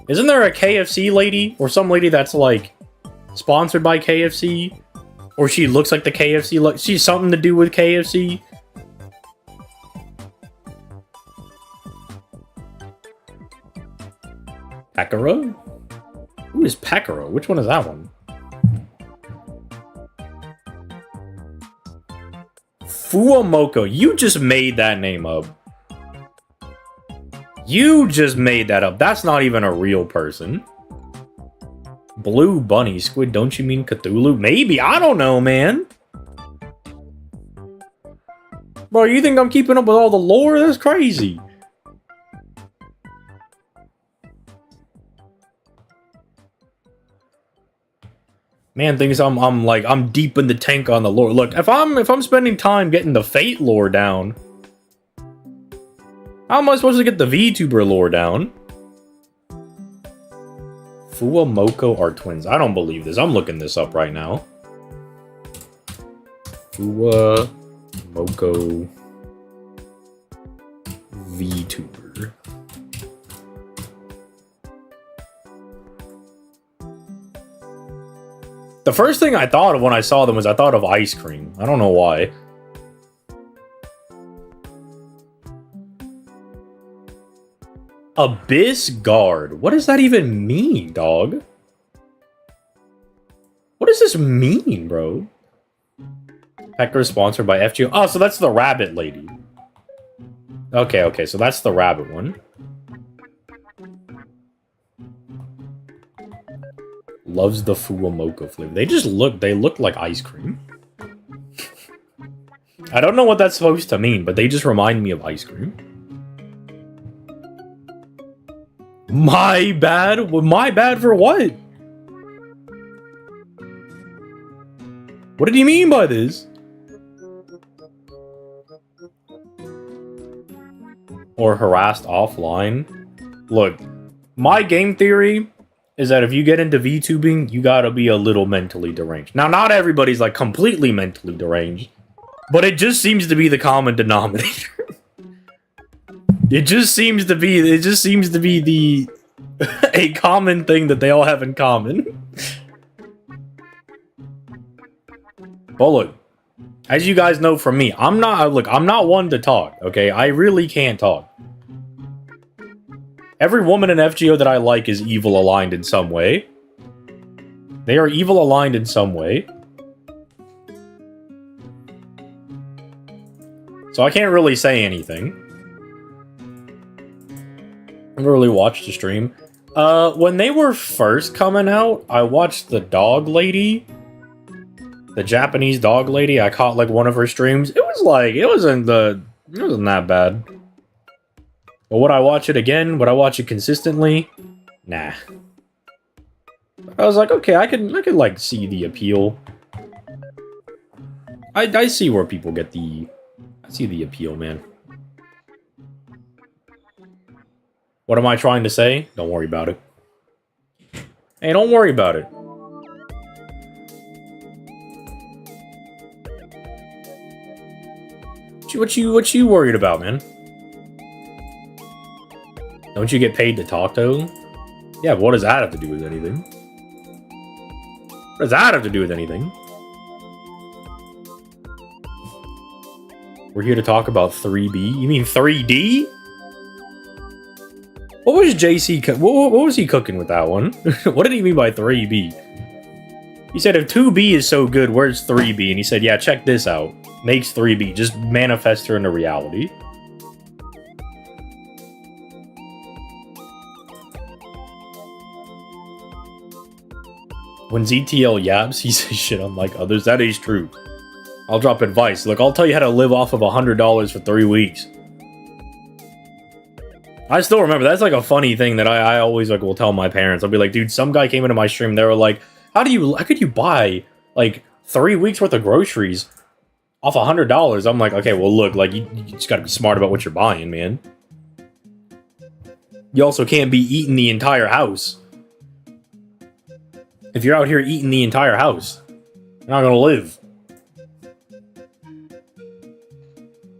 Isn't there a KFC lady or some lady that's like sponsored by KFC, or she looks like the KFC? Like she's something to do with KFC. Pekaro? Who is Pekaro? Which one is that one? Fuamoko. You just made that name up. You just made that up. That's not even a real person. Blue Bunny. Squid, don't you mean Cthulhu? Maybe. I don't know, man. Bro, you think I'm keeping up with all the lore? That's crazy. Man thinks I'm deep in the tank on the lore. Look, if I'm spending time getting the Fate lore down, how am I supposed to get the VTuber lore down? Fuamoko are twins. I don't believe this. I'm looking this up right now. Fuamoko VTuber. The first thing I thought of when I saw them was I thought of ice cream. I don't know why. Abyss Guard. What does that even mean, dog? What does this mean, bro? Pecker sponsored by FGO. Oh, so that's the rabbit lady. Okay, so that's the rabbit one. Loves the Fuamoko flavor. They look like ice cream. I don't know what that's supposed to mean, but they just remind me of ice cream. My bad? My bad for what? What did he mean by this? Or harassed offline? Look, my game theory is that if you get into VTubing, you gotta be a little mentally deranged. Now, not everybody's like completely mentally deranged, but it just seems to be the common denominator. It just seems to be the a common thing that they all have in common. But look, as you guys know from me, I'm not one to talk, okay? I really can't talk. Every woman in FGO that I like is evil aligned in some way. They are evil aligned in some way. So I can't really say anything. I never really watched the stream. When they were first coming out, I watched the dog lady. The Japanese dog lady. I caught like one of her streams. It wasn't that bad. But would I watch it again? Would I watch it consistently? Nah. I was like, okay, I could like see the appeal. I see where people get the... I see the appeal, man. What am I trying to say? Don't worry about it. Hey, don't worry about it. What you worried about, man? Don't you get paid to talk to him? Yeah, but what does that have to do with anything? What does that have to do with anything? We're here to talk about 3B. You mean 3D? What was JC... What was he cooking with that one? What did he mean by 3B? He said, if 2B is so good, where's 3B? And he said, yeah, check this out. Makes 3B. Just manifest her into reality. When ZTL yaps, he says shit unlike others. That is true. I'll drop advice. Look, I'll tell you how to live off of $100 for 3 weeks. I still remember, that's like a funny thing that I always like will tell my parents. I'll be like, dude, some guy came into my stream, they were like, how could you buy like 3 weeks worth of groceries off $100? I'm like, okay, well look, like you just gotta be smart about what you're buying, man. You also can't be eating the entire house. If you're out here eating the entire house, you're not gonna live.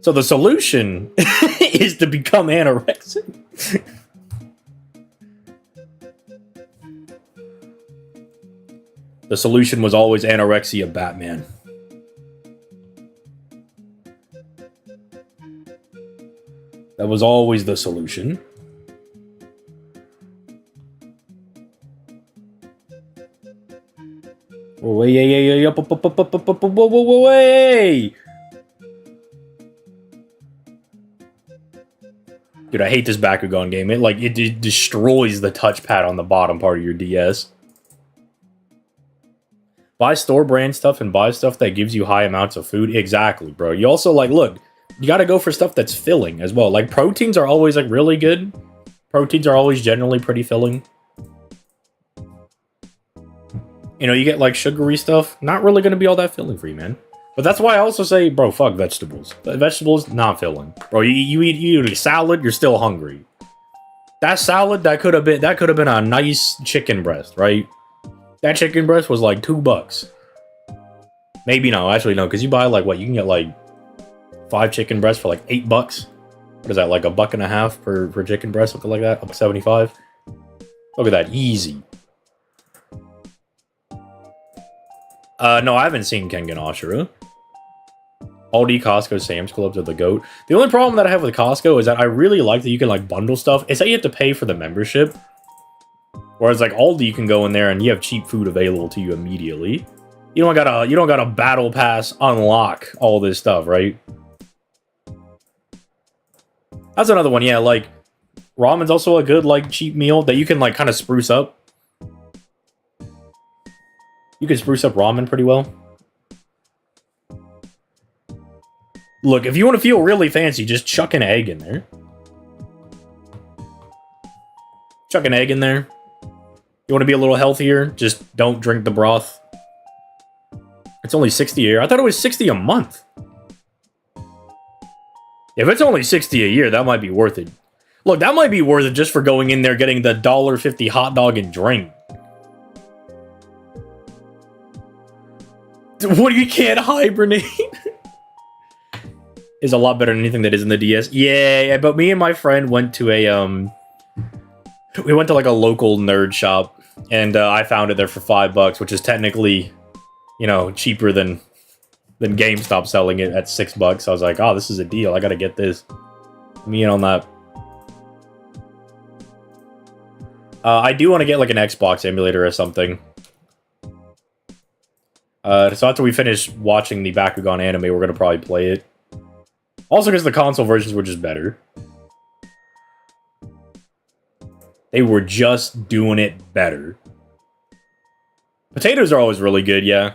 So the solution is to become anorexic. The solution was always anorexia, Batman. That was always the solution. Oh, hey, up, way! Dude, I hate this Bakugan game. It destroys the touchpad on the bottom part of your DS. Buy store brand stuff and buy stuff that gives you high amounts of food. Exactly, bro. You also, like, look, you gotta go for stuff that's filling as well. Like, proteins are always, like, really good. Proteins are always generally pretty filling. You know, you get, like, sugary stuff. Not really gonna be all that filling for you, man. But that's why I also say, bro, fuck vegetables. Vegetables, not filling. Bro, you eat a salad, you're still hungry. That salad, that could have been a nice chicken breast, right? That chicken breast was like $2. Maybe no, actually no, because you buy like what? You can get like 5 chicken breasts for like $8. What is that, like $1.50 per chicken breast, something like that? Up to 75. Look at that, easy. No, I haven't seen Kengan Ashura. Aldi, Costco, Sam's Clubs are the GOAT. The only problem that I have with Costco is that I really like that you can like bundle stuff. It's that you have to pay for the membership. Whereas like Aldi, you can go in there and you have cheap food available to you immediately. You don't gotta battle pass unlock all this stuff, right? That's another one, yeah, like ramen's also a good like cheap meal that you can like kind of spruce up. You can spruce up ramen pretty well. Look, if you want to feel really fancy, just chuck an egg in there. Chuck an egg in there. You want to be a little healthier? Just don't drink the broth. It's only 60 a year. I thought it was 60 a month. If it's only 60 a year, that might be worth it. Look, that might be worth it just for going in there, getting the $1.50 hot dog and drink. What, you can't hibernate? Is a lot better than anything that is in the DS. Yeah, but me and my friend went to a, we went to like a local nerd shop. And I found it there for $5, which is technically, you know, cheaper than GameStop selling it at $6. So I was like, oh, this is a deal. I gotta get this. Me in on that. I do want to get like an Xbox emulator or something. So after we finish watching the Bakugan anime, we're gonna probably play it. Also, because the console versions were just better. They were just doing it better. Potatoes are always really good, yeah.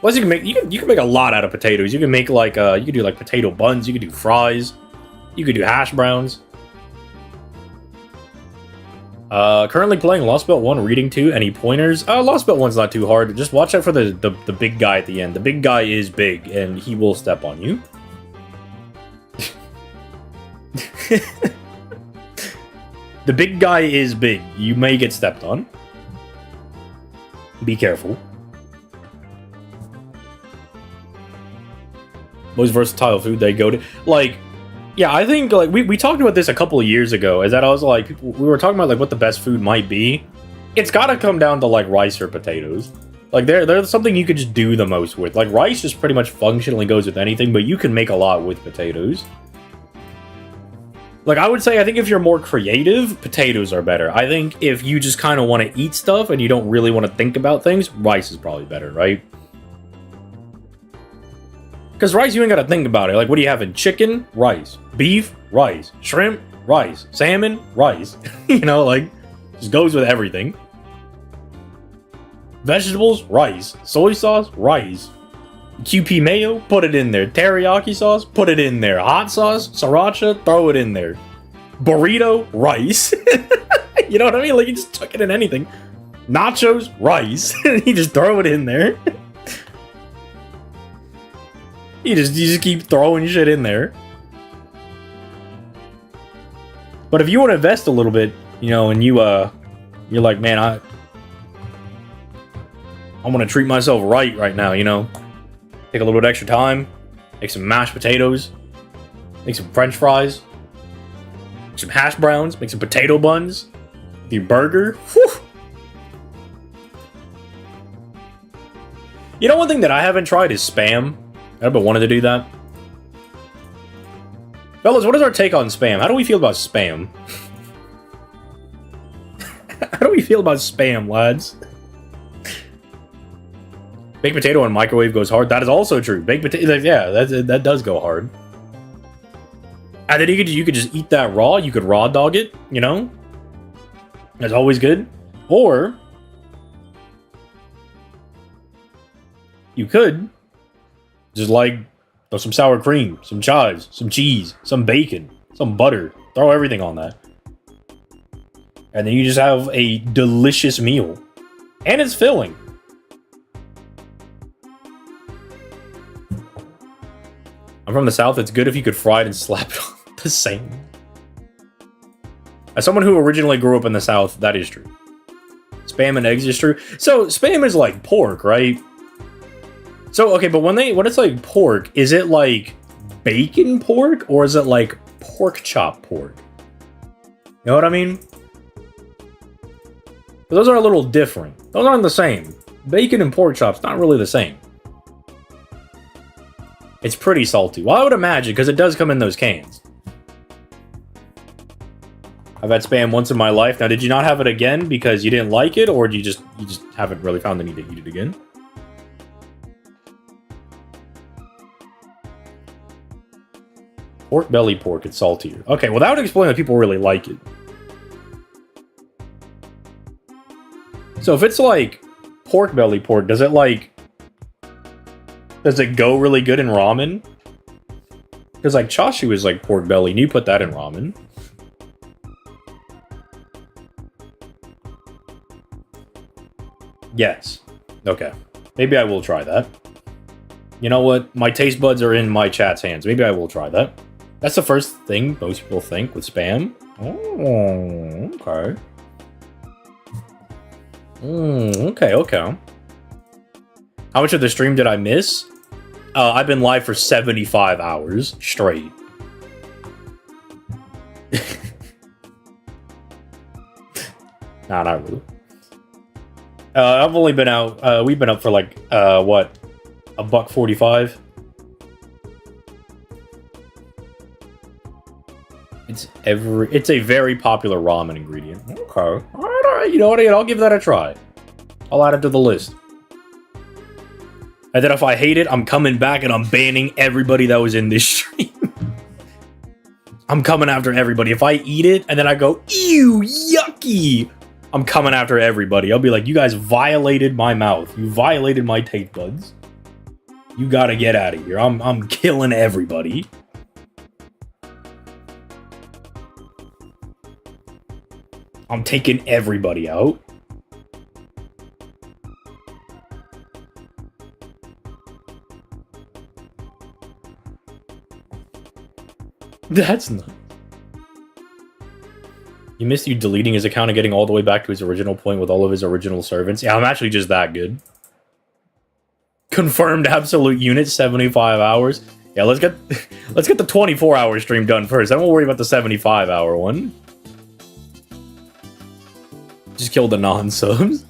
Plus, you can make a lot out of potatoes. You can make like you can do like potato buns. You can do fries. You can do hash browns. Currently playing Lostbelt 1, reading 2. Any pointers? Lostbelt 1's not too hard. Just watch out for the big guy at the end. The big guy is big, and he will step on you. The big guy is big. You may get stepped on. Be careful. Most versatile food they go to. Like, yeah, I think, like, we talked about this a couple of years ago. Is that I was like, we were talking about, like, what the best food might be. It's gotta come down to, like, rice or potatoes. Like, they're something you could just do the most with. Like, rice just pretty much functionally goes with anything, but you can make a lot with potatoes. Like, I would say, I think if you're more creative, potatoes are better. I think if you just kind of want to eat stuff and you don't really want to think about things, rice is probably better, right? Because rice, you ain't got to think about it. Like, what do you have in chicken? Rice. Beef? Rice. Shrimp? Rice. Salmon? Rice. You know, like, just goes with everything. Vegetables? Rice. Soy sauce? Rice. QP mayo, put it in there. Teriyaki sauce, put it in there. Hot sauce, sriracha, throw it in there. Burrito, rice. You know what I mean? Like, you just chuck it in anything. Nachos, rice. You just throw it in there. You just keep throwing shit in there. But if you want to invest a little bit, you know, and you're like, man, I want to treat myself right now, you know. Take a little bit extra time, make some mashed potatoes, make some french fries. some hash browns, make some potato buns, the burger. Whew. You know, one thing that I haven't tried is Spam. I've been wanting to do that. Fellas, what is our take on Spam? How do we feel about Spam? How do we feel about Spam, lads? Baked potato in microwave goes hard. That is also true. Baked potato, yeah, that does go hard. And then you could just eat that raw. You could raw dog it, you know? That's always good. Or you could just like throw some sour cream, some chives, some cheese, some bacon, some butter. Throw everything on that. And then you just have a delicious meal. And it's filling. I'm from the South. It's good if you could fry it and slap it on the same. As someone who originally grew up in the South, that is true. Spam and eggs is true. So Spam is like pork, right? So okay, but when it's like pork, is it like bacon pork or is it like pork chop pork? You know what I mean? Those are a little different. Those aren't the same. Bacon and pork chops not really the same. It's pretty salty. Well, I would imagine because it does come in those cans. I've had Spam once in my life. Now, did you not have it again because you didn't like it, or you just haven't really found the need to eat it again? Pork belly pork, it's saltier. Okay, well that would explain that people really like it. So if it's like pork belly pork, does it go really good in ramen? Because like chashu is like pork belly, and you put that in ramen. Yes. Okay. Maybe I will try that. You know what? My taste buds are in my chat's hands. Maybe I will try that. That's the first thing most people think with Spam. Oh, okay. Okay. How much of the stream did I miss? I've been live for 75 hours straight. Nah, not really. I've only been out, we've been up for like, what? $1.45? It's a very popular ramen ingredient. Okay. Alright, you know what? I'll give that a try. I'll add it to the list. And then if I hate it, I'm coming back and I'm banning everybody that was in this stream. I'm coming after everybody. If I eat it and then I go, ew, yucky, I'm coming after everybody. I'll be like, you guys violated my mouth. You violated my taste buds. You gotta get out of here. I'm killing everybody. I'm taking everybody out. That's not. You missed you deleting his account and getting all the way back to his original point with all of his original servants. Yeah, I'm actually just that good. Confirmed absolute unit, 75 hours. Yeah, let's get the 24-hour stream done first. Then we'll worry about the 75-hour one. Just kill the non-subs.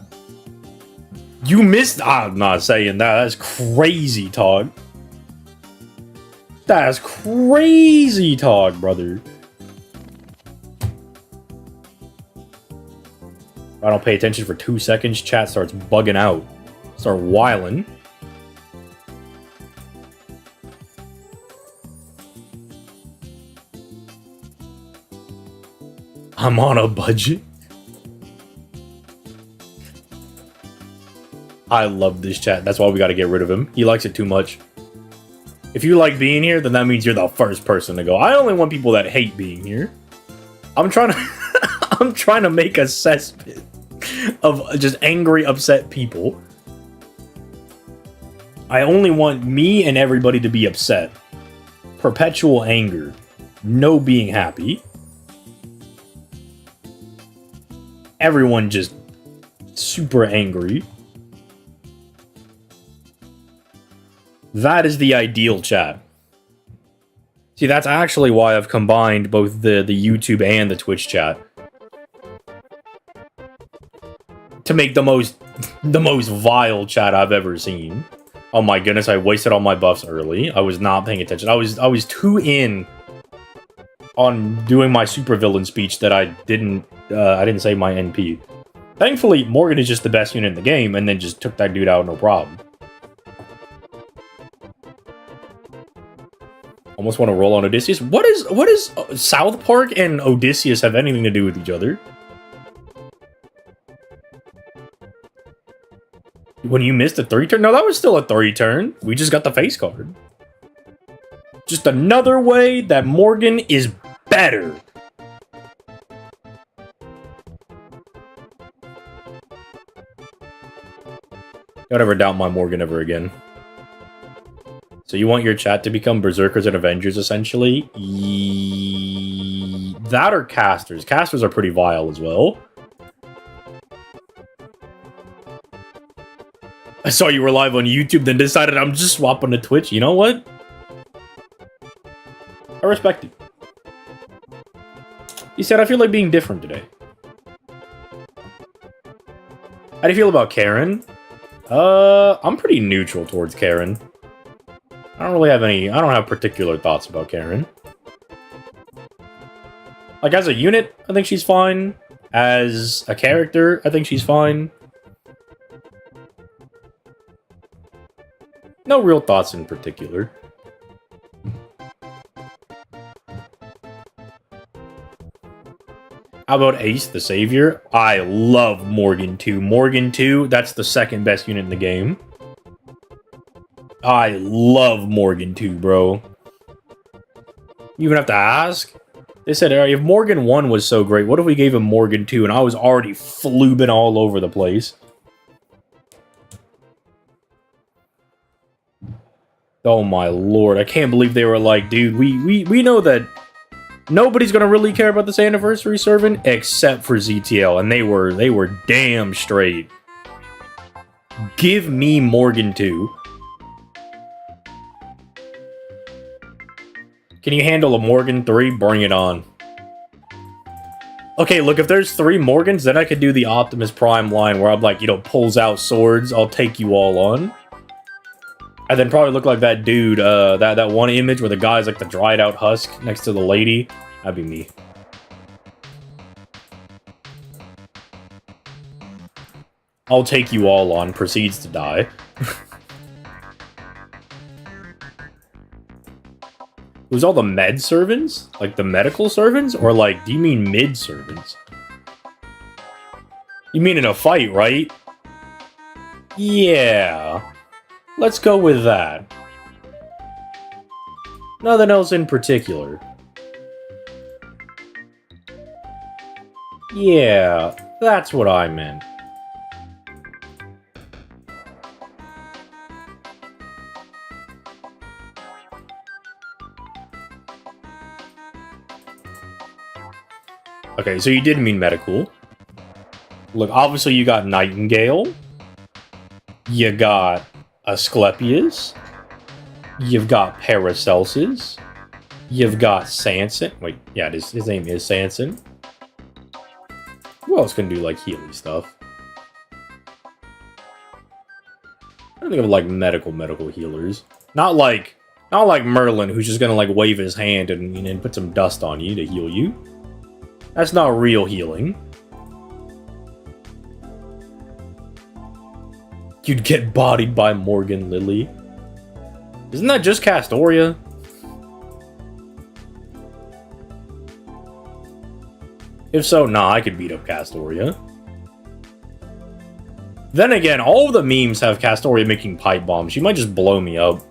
You missed. I'm not saying that. That's crazy talk. That's crazy talk, brother. If I don't pay attention for 2 seconds, chat starts bugging out. Start whiling. I'm on a budget. I love this chat. That's why we got to get rid of him. He likes it too much. If you like being here, then that means you're the first person to go. I only want people that hate being here. I'm trying to make a cesspit of just angry, upset people. I only want me and everybody to be upset. Perpetual anger. No being happy. Everyone just super angry. That is the ideal chat. See, that's actually why I've combined both the YouTube and the Twitch chat. To make the most vile chat I've ever seen. Oh my goodness, I wasted all my buffs early. I was not paying attention. I was too in on doing my supervillain speech that I didn't say my NP. Thankfully, Morgan is just the best unit in the game, and then just took that dude out no problem. Almost want to roll on Odysseus. What is South Park and Odysseus have anything to do with each other? When you missed a 3-turn? No, that was still a 3-turn. We just got the face card. Just another way that Morgan is better. Don't ever doubt my Morgan ever again. So you want your chat to become Berserkers and Avengers, essentially? That or Casters. Casters are pretty vile as well. I saw you were live on YouTube, then decided I'm just swapping to Twitch. You know what? I respect you. He said, I feel like being different today. How do you feel about Karen? I'm pretty neutral towards Karen. I don't have particular thoughts about Karen. Like, as a unit, I think she's fine. As a character, I think she's fine. No real thoughts in particular. How about Ace, the Savior? I love Morgan 2. Morgan 2, that's the second best unit in the game. I love Morgan 2, bro. You even have to ask? They said, if Morgan 1 was so great, what if we gave him Morgan 2? And I was already floobing all over the place. Oh my lord, I can't believe they were like, dude, we know that nobody's gonna really care about this anniversary servant except for ZTL, and they were damn straight. Give me Morgan 2. Can you handle a Morgan 3? Bring it on. Okay, look, if there's 3 Morgans, then I could do the Optimus Prime line where I'm like, you know, pulls out swords, I'll take you all on. And then probably look like that dude, that one image where the guy's like the dried out husk next to the lady. That'd be me. I'll take you all on, proceeds to die. Who's all the med servants? Like the medical servants? Or like, do you mean mid servants? You mean in a fight, right? Yeah. Let's go with that. Nothing else in particular. Yeah, that's what I meant. Okay, so you did mean medical. Look, obviously you got Nightingale. You got Asclepius. You've got Paracelsus. You've got Sanson. Wait, yeah, his name is Sanson. Who else can do, like, healing stuff? I don't think of, like, medical healers. Not like Merlin, who's just gonna, like, wave his hand and put some dust on you to heal you. That's not real healing. You'd get bodied by Morgan Lily. Isn't that just Castoria? If so, nah, I could beat up Castoria. Then again, all of the memes have Castoria making pipe bombs. She might just blow me up.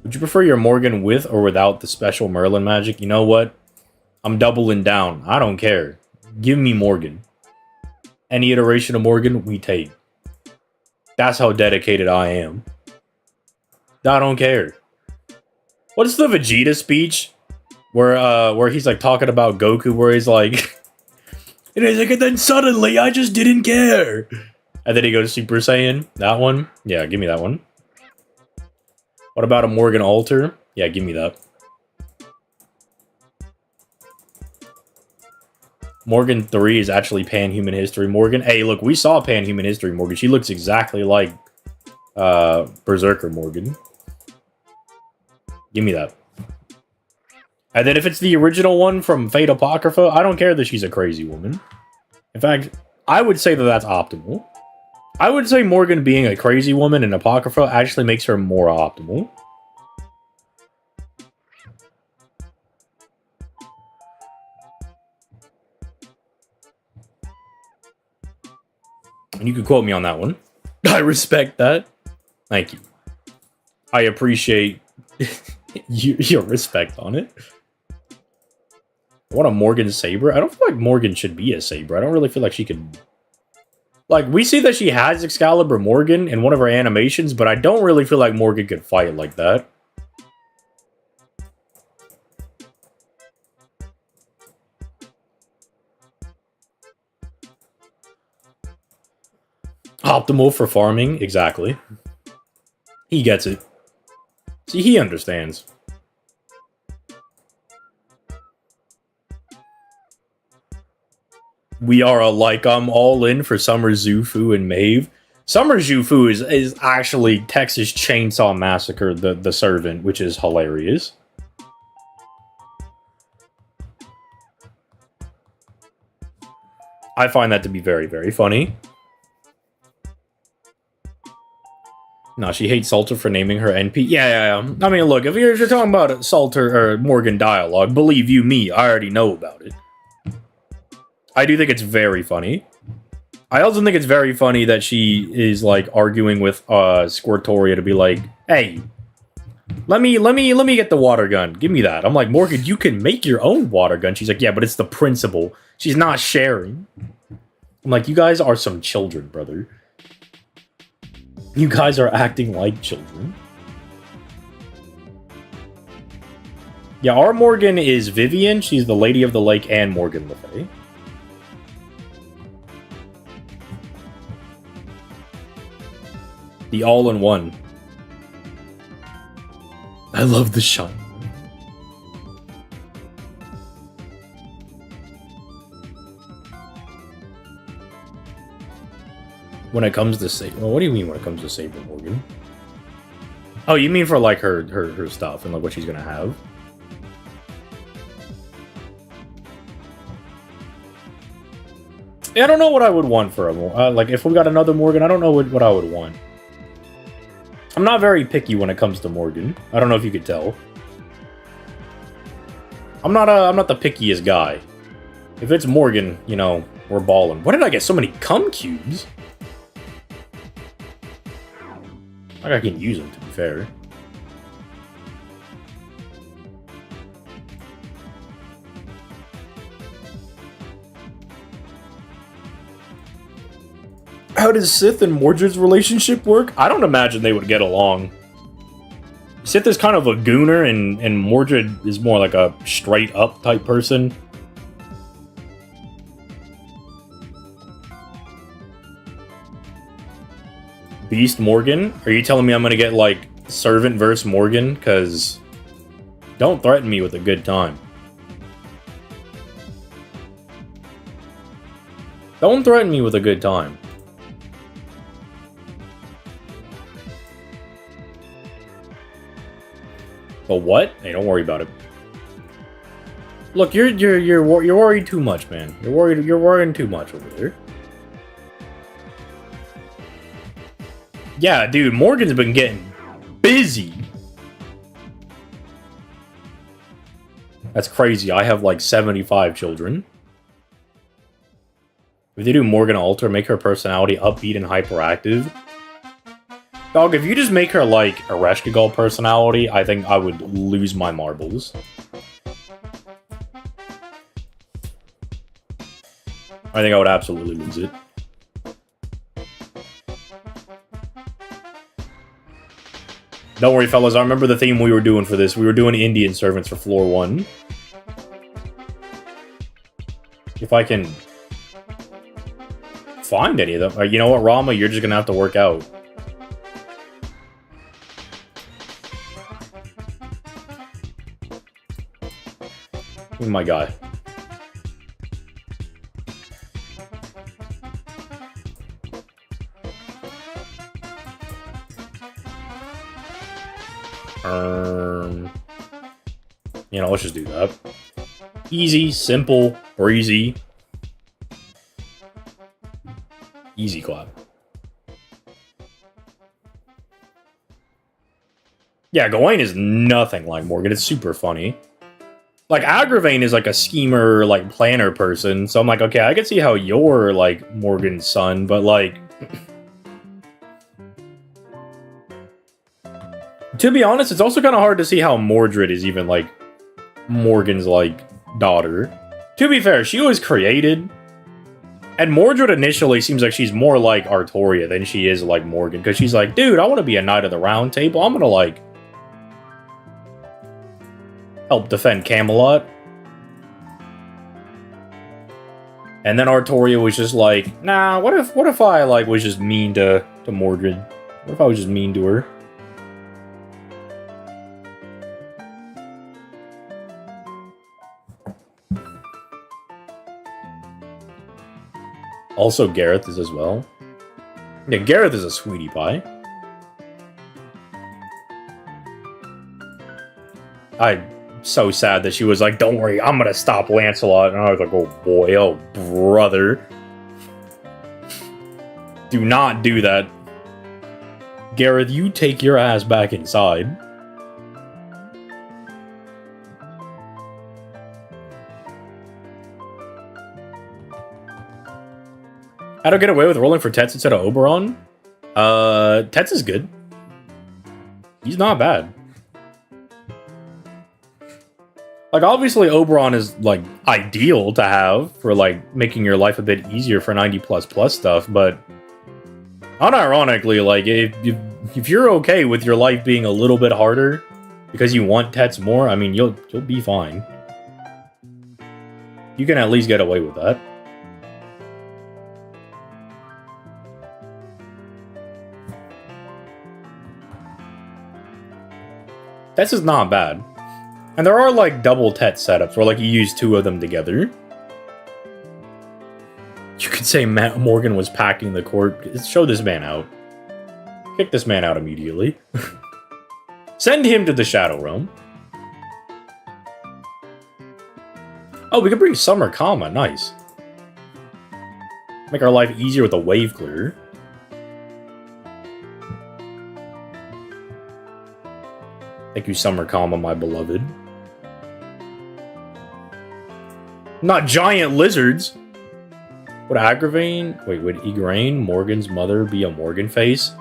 Would you prefer your Morgan with or without the special Merlin magic? You know what? I'm doubling down. I don't care. Give me Morgan. Any iteration of Morgan, we take. That's how dedicated I am. I don't care. What's the Vegeta speech? Where he's like talking about Goku, where he's like... and he's like, and then suddenly I just didn't care. And then he goes Super Saiyan. That one? Yeah, give me that one. What about a Morgan alter? Yeah, give me that. Morgan 3 is actually Pan-Human History Morgan. Hey, look, we saw Pan-Human History Morgan. She looks exactly like Berserker Morgan. Give me that. And then if it's the original one from Fate Apocrypha, I don't care that she's a crazy woman. In fact, I would say that that's optimal. I would say Morgan being a crazy woman in Apocrypha actually makes her more optimal. And you can quote me on that one. I respect that. Thank you. I appreciate your respect on it. I want a Morgan Saber. I don't feel like Morgan should be a Saber. I don't really feel like she could... Like, we see that she has Excalibur Morgan in one of her animations, but I don't really feel like Morgan could fight like that. Optimal for farming, exactly. He gets it. See, he understands. We are alike. I'm all in for Summer Zufu and Maeve. Summer Zufu is actually Texas Chainsaw Massacre, the servant, which is hilarious. I find that to be very, very funny. No, she hates Salter for naming her NP. Yeah. I mean, look, if you're talking about Salter or Morgan dialogue, believe you me, I already know about it. I do think it's very funny. I also think it's very funny that she is like arguing with Squirtoria to be like, "Hey, let me get the water gun. Give me that." I'm like, "Morgan, you can make your own water gun." She's like, "Yeah, but it's the principle. She's not sharing." I'm like, "You guys are some children, brother. You guys are acting like children." Yeah, our Morgan is Vivian. She's the Lady of the Lake and Morgan Le Fay. The all-in-one. I love the shine. When it comes to Saber... Well, what do you mean when it comes to Saber Morgan? Oh, you mean for, like, her stuff and, like, what she's gonna have? Yeah, I don't know what I would want for a... like, if we got another Morgan, I don't know what I would want. I'm not very picky when it comes to Morgan. I don't know if you could tell. I'm not the pickiest guy. If it's Morgan, you know, we're balling. Why did I get so many cum cubes? Like I can use them, to be fair. How does Sith and Mordred's relationship work? I don't imagine they would get along. Sith is kind of a gooner, and Mordred is more like a straight-up type person. Beast Morgan? Are you telling me I'm gonna get, like, Servant versus Morgan? Because don't threaten me with a good time. Don't threaten me with a good time. But what? Hey, don't worry about it. Look, you're worried too much, man. You're worrying too much over there. Yeah, dude, Morgan's been getting busy. That's crazy. I have like 75 children. If they do Morgan alter, make her personality upbeat and hyperactive. Dog, if you just make her like a Reshkigal personality, I think I would lose my marbles. I think I would absolutely lose it. Don't worry, fellas. I remember the theme we were doing for this. We were doing Indian servants for floor 1. If I can find any of them. You know what, Rama? You're just going to have to work out. my guy. You know, let's just do that. Easy, simple, breezy. Easy clap. Yeah, Gawain is nothing like Morgan. It's super funny. Like, Agravain is like a schemer, like, planner person. So I'm like, okay, I can see how you're, like, Morgan's son, but, like... to be honest, it's also kind of hard to see how Mordred is even, like, Morgan's, like, daughter. To be fair, she was created... and Mordred initially seems like she's more like Artoria than she is like Morgan. Because she's like, dude, I want to be a Knight of the Round Table. I'm going to, like... help defend Camelot. And then Artoria was just like, nah, what if I, like, was just mean to Mordred? What if I was just mean to her? Also, Gareth is as well. Yeah, Gareth is a sweetie pie. I'm so sad that she was like, don't worry, I'm gonna stop Lancelot. And I was like, oh boy, oh brother. Do not do that. Gareth, you take your ass back inside. How to get away with rolling for Tets instead of Oberon? Tets is good. He's not bad. Like, obviously, Oberon is, like, ideal to have for, like, making your life a bit easier for 90++ stuff, but unironically, like, if you're okay with your life being a little bit harder because you want Tets more, I mean, you'll be fine. You can at least get away with that. Tets is not bad. And there are, like, double Tet setups where, like, you use two of them together. You could say Morgan was packing the court. Show this man out. Kick this man out immediately. Send him to the Shadow Realm. Oh, we could bring Summer Kama. Nice. Make our life easier with a wave clearer. Thank you, Summer Kama, my beloved. Not giant lizards! Would Agravain... wait, would Igraine, Morgan's mother, be a Morgan face?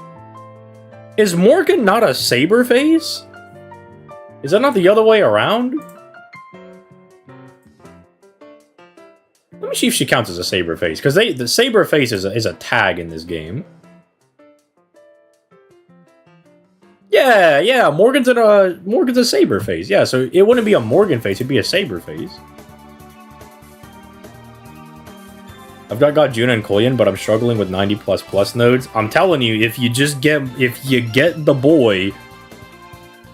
Is Morgan not a Saber face? Is that not the other way around? Let me see if she counts as a Saber face, because the Saber face is a tag in this game. Yeah, Morgan's a Saber face. Yeah, so it wouldn't be a Morgan face, it'd be a Saber face. I've got Juna and Koyan, but I'm struggling with 90++ nodes. I'm telling you, if you get the boy,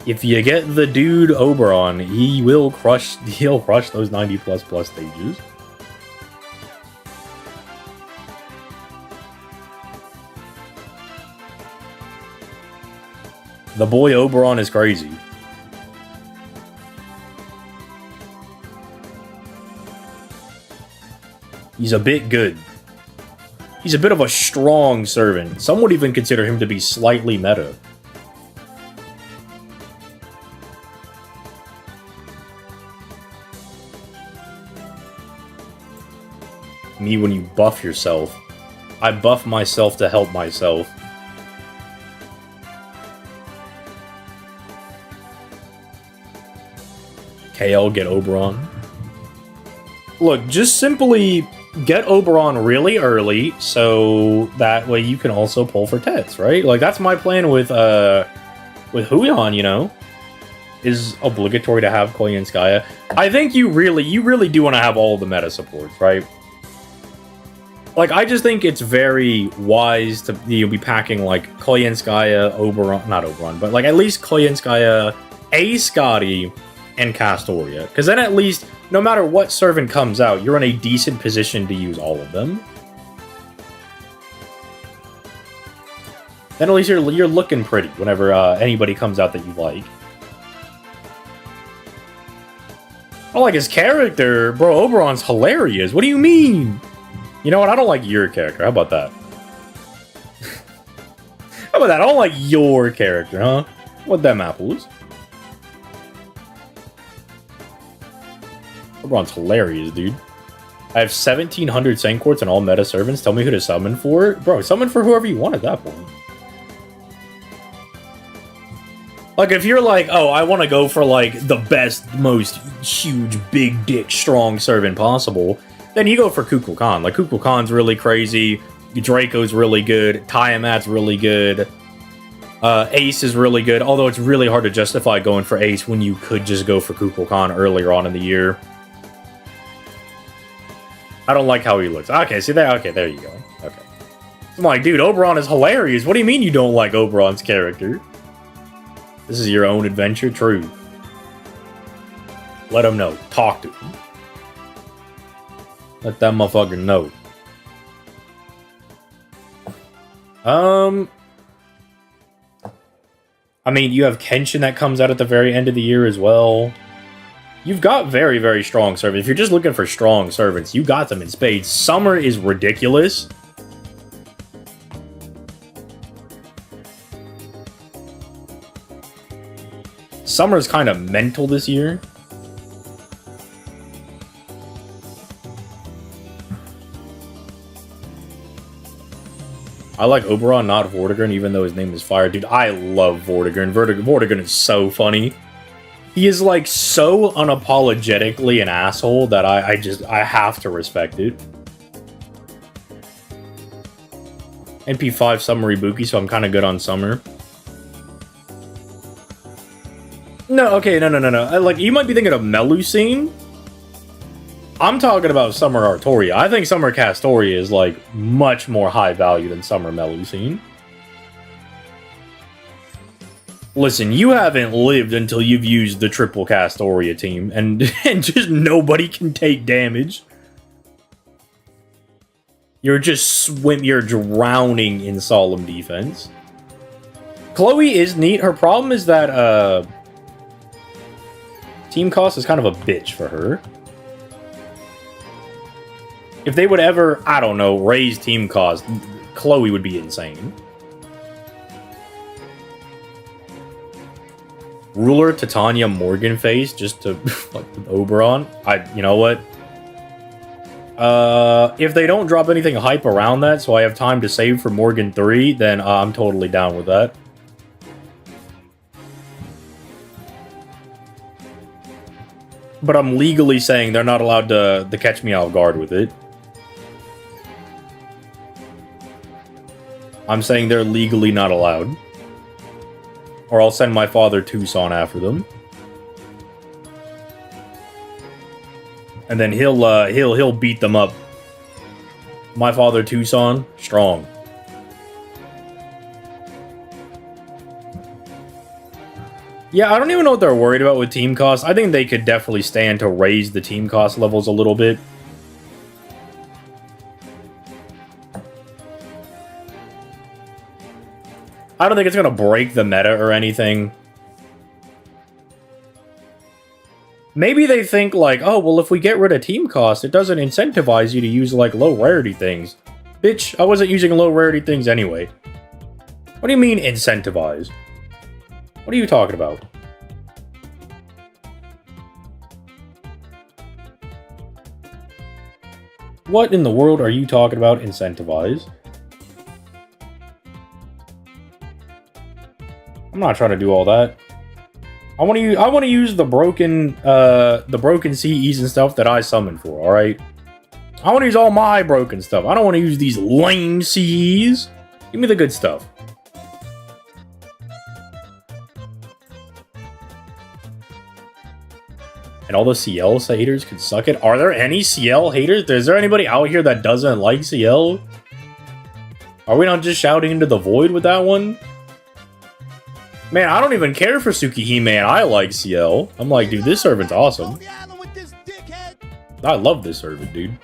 if you get the dude Oberon, he'll crush those 90++ stages. The boy Oberon is crazy. He's a bit good. He's a bit of a strong servant. Some would even consider him to be slightly meta. Me when you buff yourself. I buff myself to help myself. KL, get Oberon. Look, just simply get Oberon really early, so that way you can also pull for Tets, right? Like, that's my plan with Huion, you know? Is obligatory to have Koyanskaya. I think you really do want to have all the meta supports, right? Like, I just think it's very wise to be packing, like, Koyanskaya, Oberon, not Oberon, but, like, at least Koyanskaya, A Scotty, and Castoria. Because then at least no matter what servant comes out, you're in a decent position to use all of them. Then at least you're looking pretty whenever anybody comes out that you like. I don't like his character. Bro, Oberon's hilarious. What do you mean? You know what? I don't like your character. How about that? How about that? I don't like your character, huh? What them apples? Oberon's hilarious, dude. I have 1,700 Senquarts and all meta servants. Tell me who to summon for. Bro, summon for whoever you want at that point. Like, if you're like, oh, I want to go for, like, the best, most huge, big dick, strong servant possible, then you go for Kukulkan. Like, Kukulkan's really crazy. Draco's really good. Tiamat's really good. Ace is really good. Although it's really hard to justify going for Ace when you could just go for Kukulkan earlier on in the year. I don't like how he looks. Okay, see there? Okay, there you go. Okay. I'm like, dude, Oberon is hilarious. What do you mean you don't like Oberon's character? This is your own adventure? True. Let him know. Talk to him. Let that motherfucker know. I mean, you have Kenshin that comes out at the very end of the year as well. You've got very, very strong servants. If you're just looking for strong servants, you got them in spades. Summer is ridiculous. Summer's kind of mental this year. I like Oberon, not Vortigern, even though his name is Fire. Dude, I love Vortigern. Vortigern is so funny. He is, like, so unapologetically an asshole that I have to respect it. NP5 Summer Ibuki, so I'm kind of good on Summer. No, okay, no. Like, you might be thinking of Melusine. I'm talking about Summer Artoria. I think Summer Castoria is, like, much more high value than Summer Melusine. Listen, you haven't lived until you've used the triple Castoria team, and just nobody can take damage. You're just you're drowning in Solemn Defense. Chloe is neat. Her problem is that, team cost is kind of a bitch for her. If they would ever, I don't know, raise team cost, Chloe would be insane. Ruler, Titania, Morgan face, just to fuck with Oberon. You know what? If they don't drop anything hype around that, so I have time to save for Morgan 3, then I'm totally down with that. But I'm legally saying they're not allowed to catch me off guard with it. I'm saying they're legally not allowed. Or I'll send my father Tucson after them. And then he'll beat them up. My father Tucson, strong. Yeah, I don't even know what they're worried about with team costs. I think they could definitely stand to raise the team cost levels a little bit. I don't think it's going to break the meta or anything. Maybe they think like, oh, well, if we get rid of team cost, it doesn't incentivize you to use, like, low rarity things. Bitch, I wasn't using low rarity things anyway. What do you mean, incentivize? What are you talking about? What in the world are you talking about, incentivize? I'm not trying to do all that. I want to use the broken CEs and stuff that I summoned for. All right. I want to use all my broken stuff. I don't want to use these lame CEs. Give me the good stuff. And all the CL haters could suck it. Are there any CL haters? Is there anybody out here that doesn't like CL? Are we not just shouting into the void with that one? Man, I don't even care for Tsukihime, and I like CL. I'm like, dude, this servant's awesome. I love this servant, dude.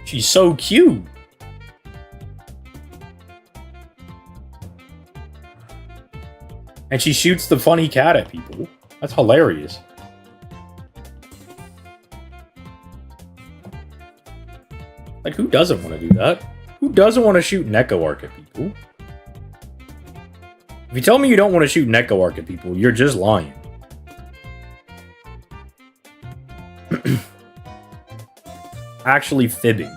She's so cute. And she shoots the funny cat at people. That's hilarious. Like, who doesn't want to do that? Who doesn't want to shoot Neko Arc at people? If you tell me you don't want to shoot Neko Arc at people, you're just lying. Actually fibbing.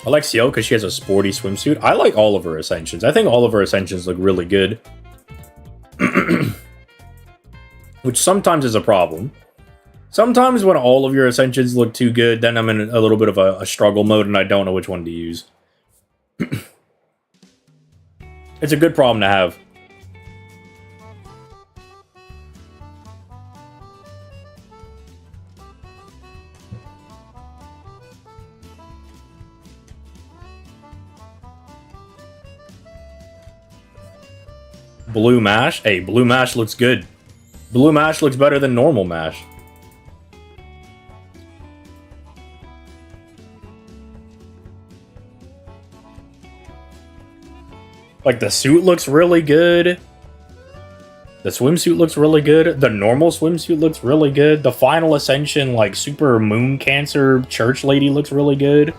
I like Ciel because she has a sporty swimsuit. I like all of her Ascensions. I think all of her Ascensions look really good. Which sometimes is a problem. Sometimes when all of your Ascensions look too good, then I'm in a little bit of a struggle mode and I don't know which one to use. It's a good problem to have. Blue Mash? Hey, Blue Mash looks good. Blue Mash looks better than normal Mash. Like, the suit looks really good. The swimsuit looks really good. The normal swimsuit looks really good. The Final Ascension, like, Super Moon Cancer Church Lady looks really good.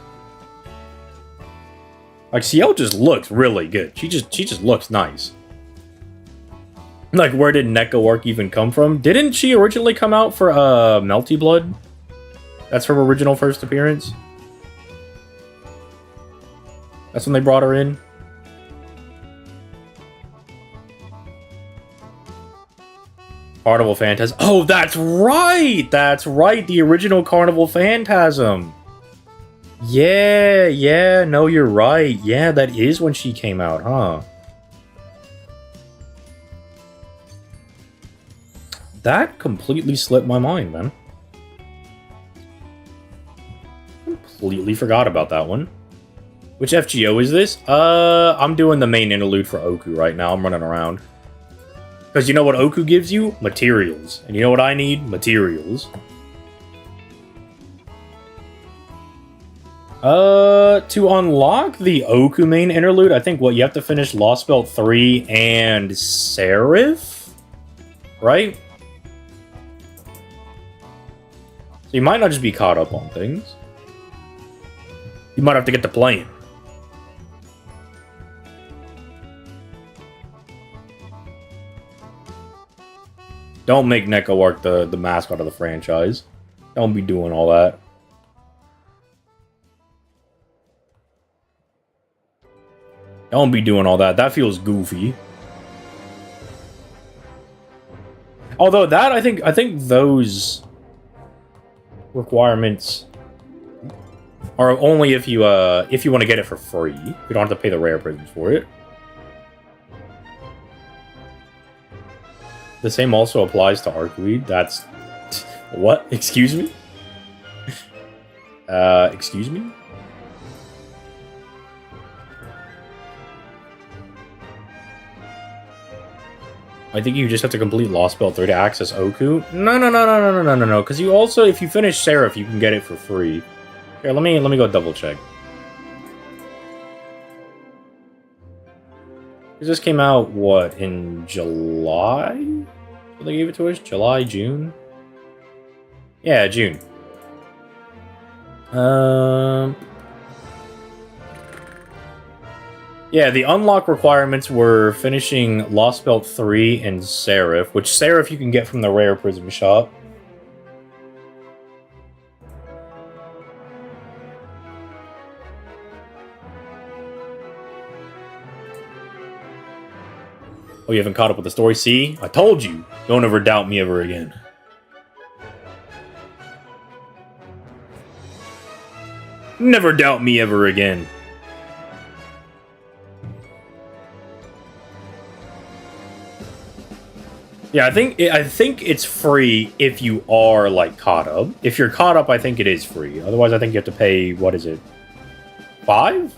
Like, Ciel just looks really good. She just looks nice. Like, where did Neko Arc even come from? Didn't she originally come out for Melty Blood? That's her original first appearance. That's when they brought her in. Carnival Phantasm. Oh, that's right! That's right! The original Carnival Phantasm. Yeah, no, you're right. Yeah, that is when she came out, huh? That completely slipped my mind, man. Completely forgot about that one. Which FGO is this? I'm doing the main interlude for Oku right now. I'm running around. Because you know what Oku gives you? Materials. And you know what I need? Materials. To unlock the Oku main interlude, I think, what, you have to finish Lostbelt 3 and Seraph? Right? So you might not just be caught up on things. You might have to get to playing. Don't make Neko Arc the mascot of the franchise. Don't be doing all that. Don't be doing all that. That feels goofy. Although that, I think those requirements are only if you want to get it for free. You don't have to pay the rare prisms for it. The same also applies to Arcweed. That's... What? Excuse me? Excuse me? I think you just have to complete Lostbelt 3 to access Oku. No. Because you also, if you finish Seraph, you can get it for free. Here, let me go double check. This came out, what, in July? So they gave it to us? July, June? Yeah, June. Yeah, the unlock requirements were finishing Lostbelt 3 and Seraph, which Seraph you can get from the Rare Prism shop. Oh, you haven't caught up with the story? See? I told you! Don't ever doubt me ever again. Never doubt me ever again. Yeah, I think it's free if you are like caught up. If you're caught up, I think it is free. Otherwise, I think you have to pay, what is it, $5?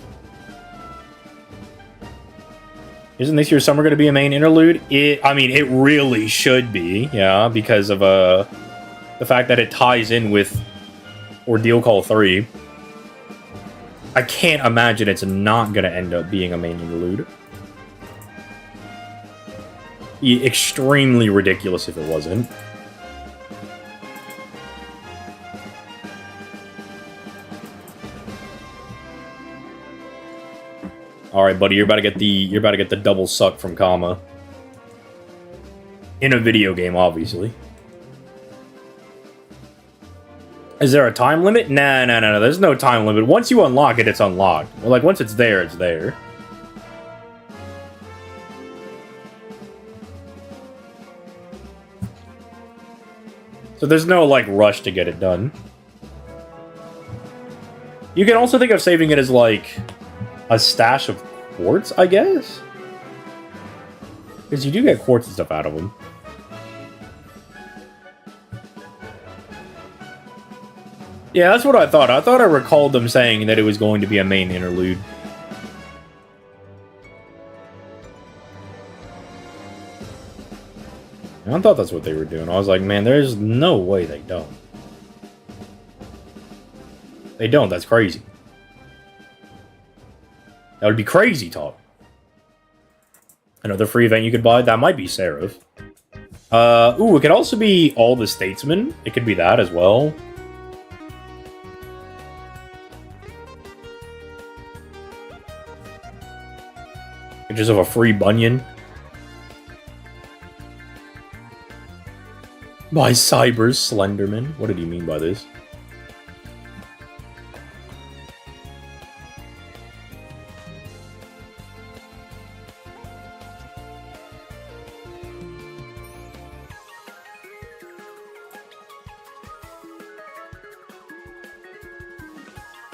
Isn't this year's summer going to be a main interlude? I mean, it really should be, yeah, because of the fact that it ties in with Ordeal Call 3. I can't imagine it's not going to end up being a main interlude. Be extremely ridiculous if it wasn't. All right, buddy, you're about to get the double suck from Kama. In a video game, obviously. Is there a time limit? Nah, there's no time limit. Once you unlock it, it's unlocked. Well, like, once it's there, it's there. So there's no, like, rush to get it done. You can also think of saving it as, like, a stash of quartz, I guess? Because you do get quartz and stuff out of them. Yeah, that's what I thought. I thought I recalled them saying that it was going to be a main interlude. And I thought that's what they were doing. I was like, man, there's no way they don't. They don't, that's crazy. That would be crazy talk. Another free event you could buy? That might be Seraph. Ooh, it could also be All the Statesmen. It could be that as well. Just have a free Bunyan. By Cyber's Slenderman. What did he mean by this?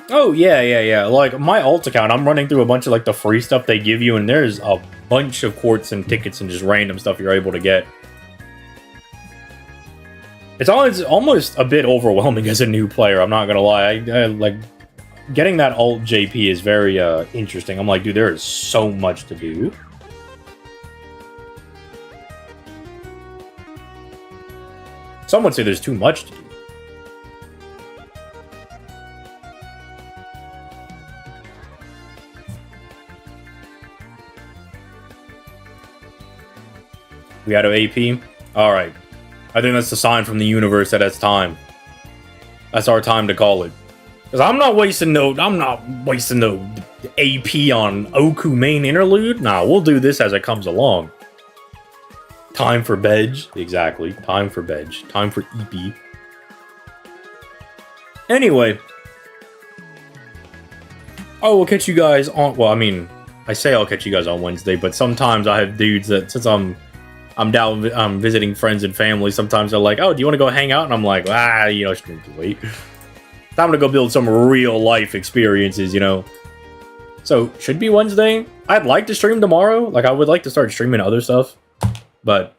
Oh, yeah. Like, my alt account, I'm running through a bunch of, like, the free stuff they give you, and there's a bunch of quartz and tickets and just random stuff you're able to get. It's almost a bit overwhelming as a new player, I'm not gonna lie. I like, getting that alt JP is very, interesting. I'm like, dude, there is so much to do. Some would say there's too much to do. We out of AP? Alright. I think that's the sign from the universe that it's time. That's our time to call it. Because I'm not wasting no AP on Oku main interlude. Nah, we'll do this as it comes along. Time for Beg. Exactly. Time for Beg. Time for EP. Anyway. I will catch you guys on... Well, I mean, I say I'll catch you guys on Wednesday, but sometimes I have dudes that, since I'm visiting friends and family, sometimes they're like, oh, do you want to go hang out? And I'm like, you know, stream to wait. Time to go build some real life experiences, you know. So, should be Wednesday. I'd like to stream tomorrow. Like, I would like to start streaming other stuff. But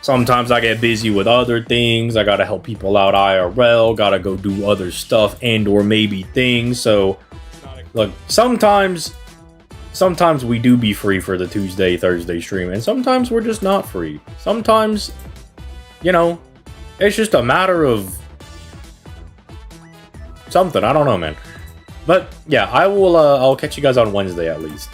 sometimes I get busy with other things. I gotta help people out IRL. Gotta go do other stuff and or maybe things. So, look, sometimes we do be free for the Tuesday, Thursday stream, and sometimes we're just not free. Sometimes, you know, it's just a matter of something. I don't know, man. But yeah, I'll catch you guys on Wednesday at least.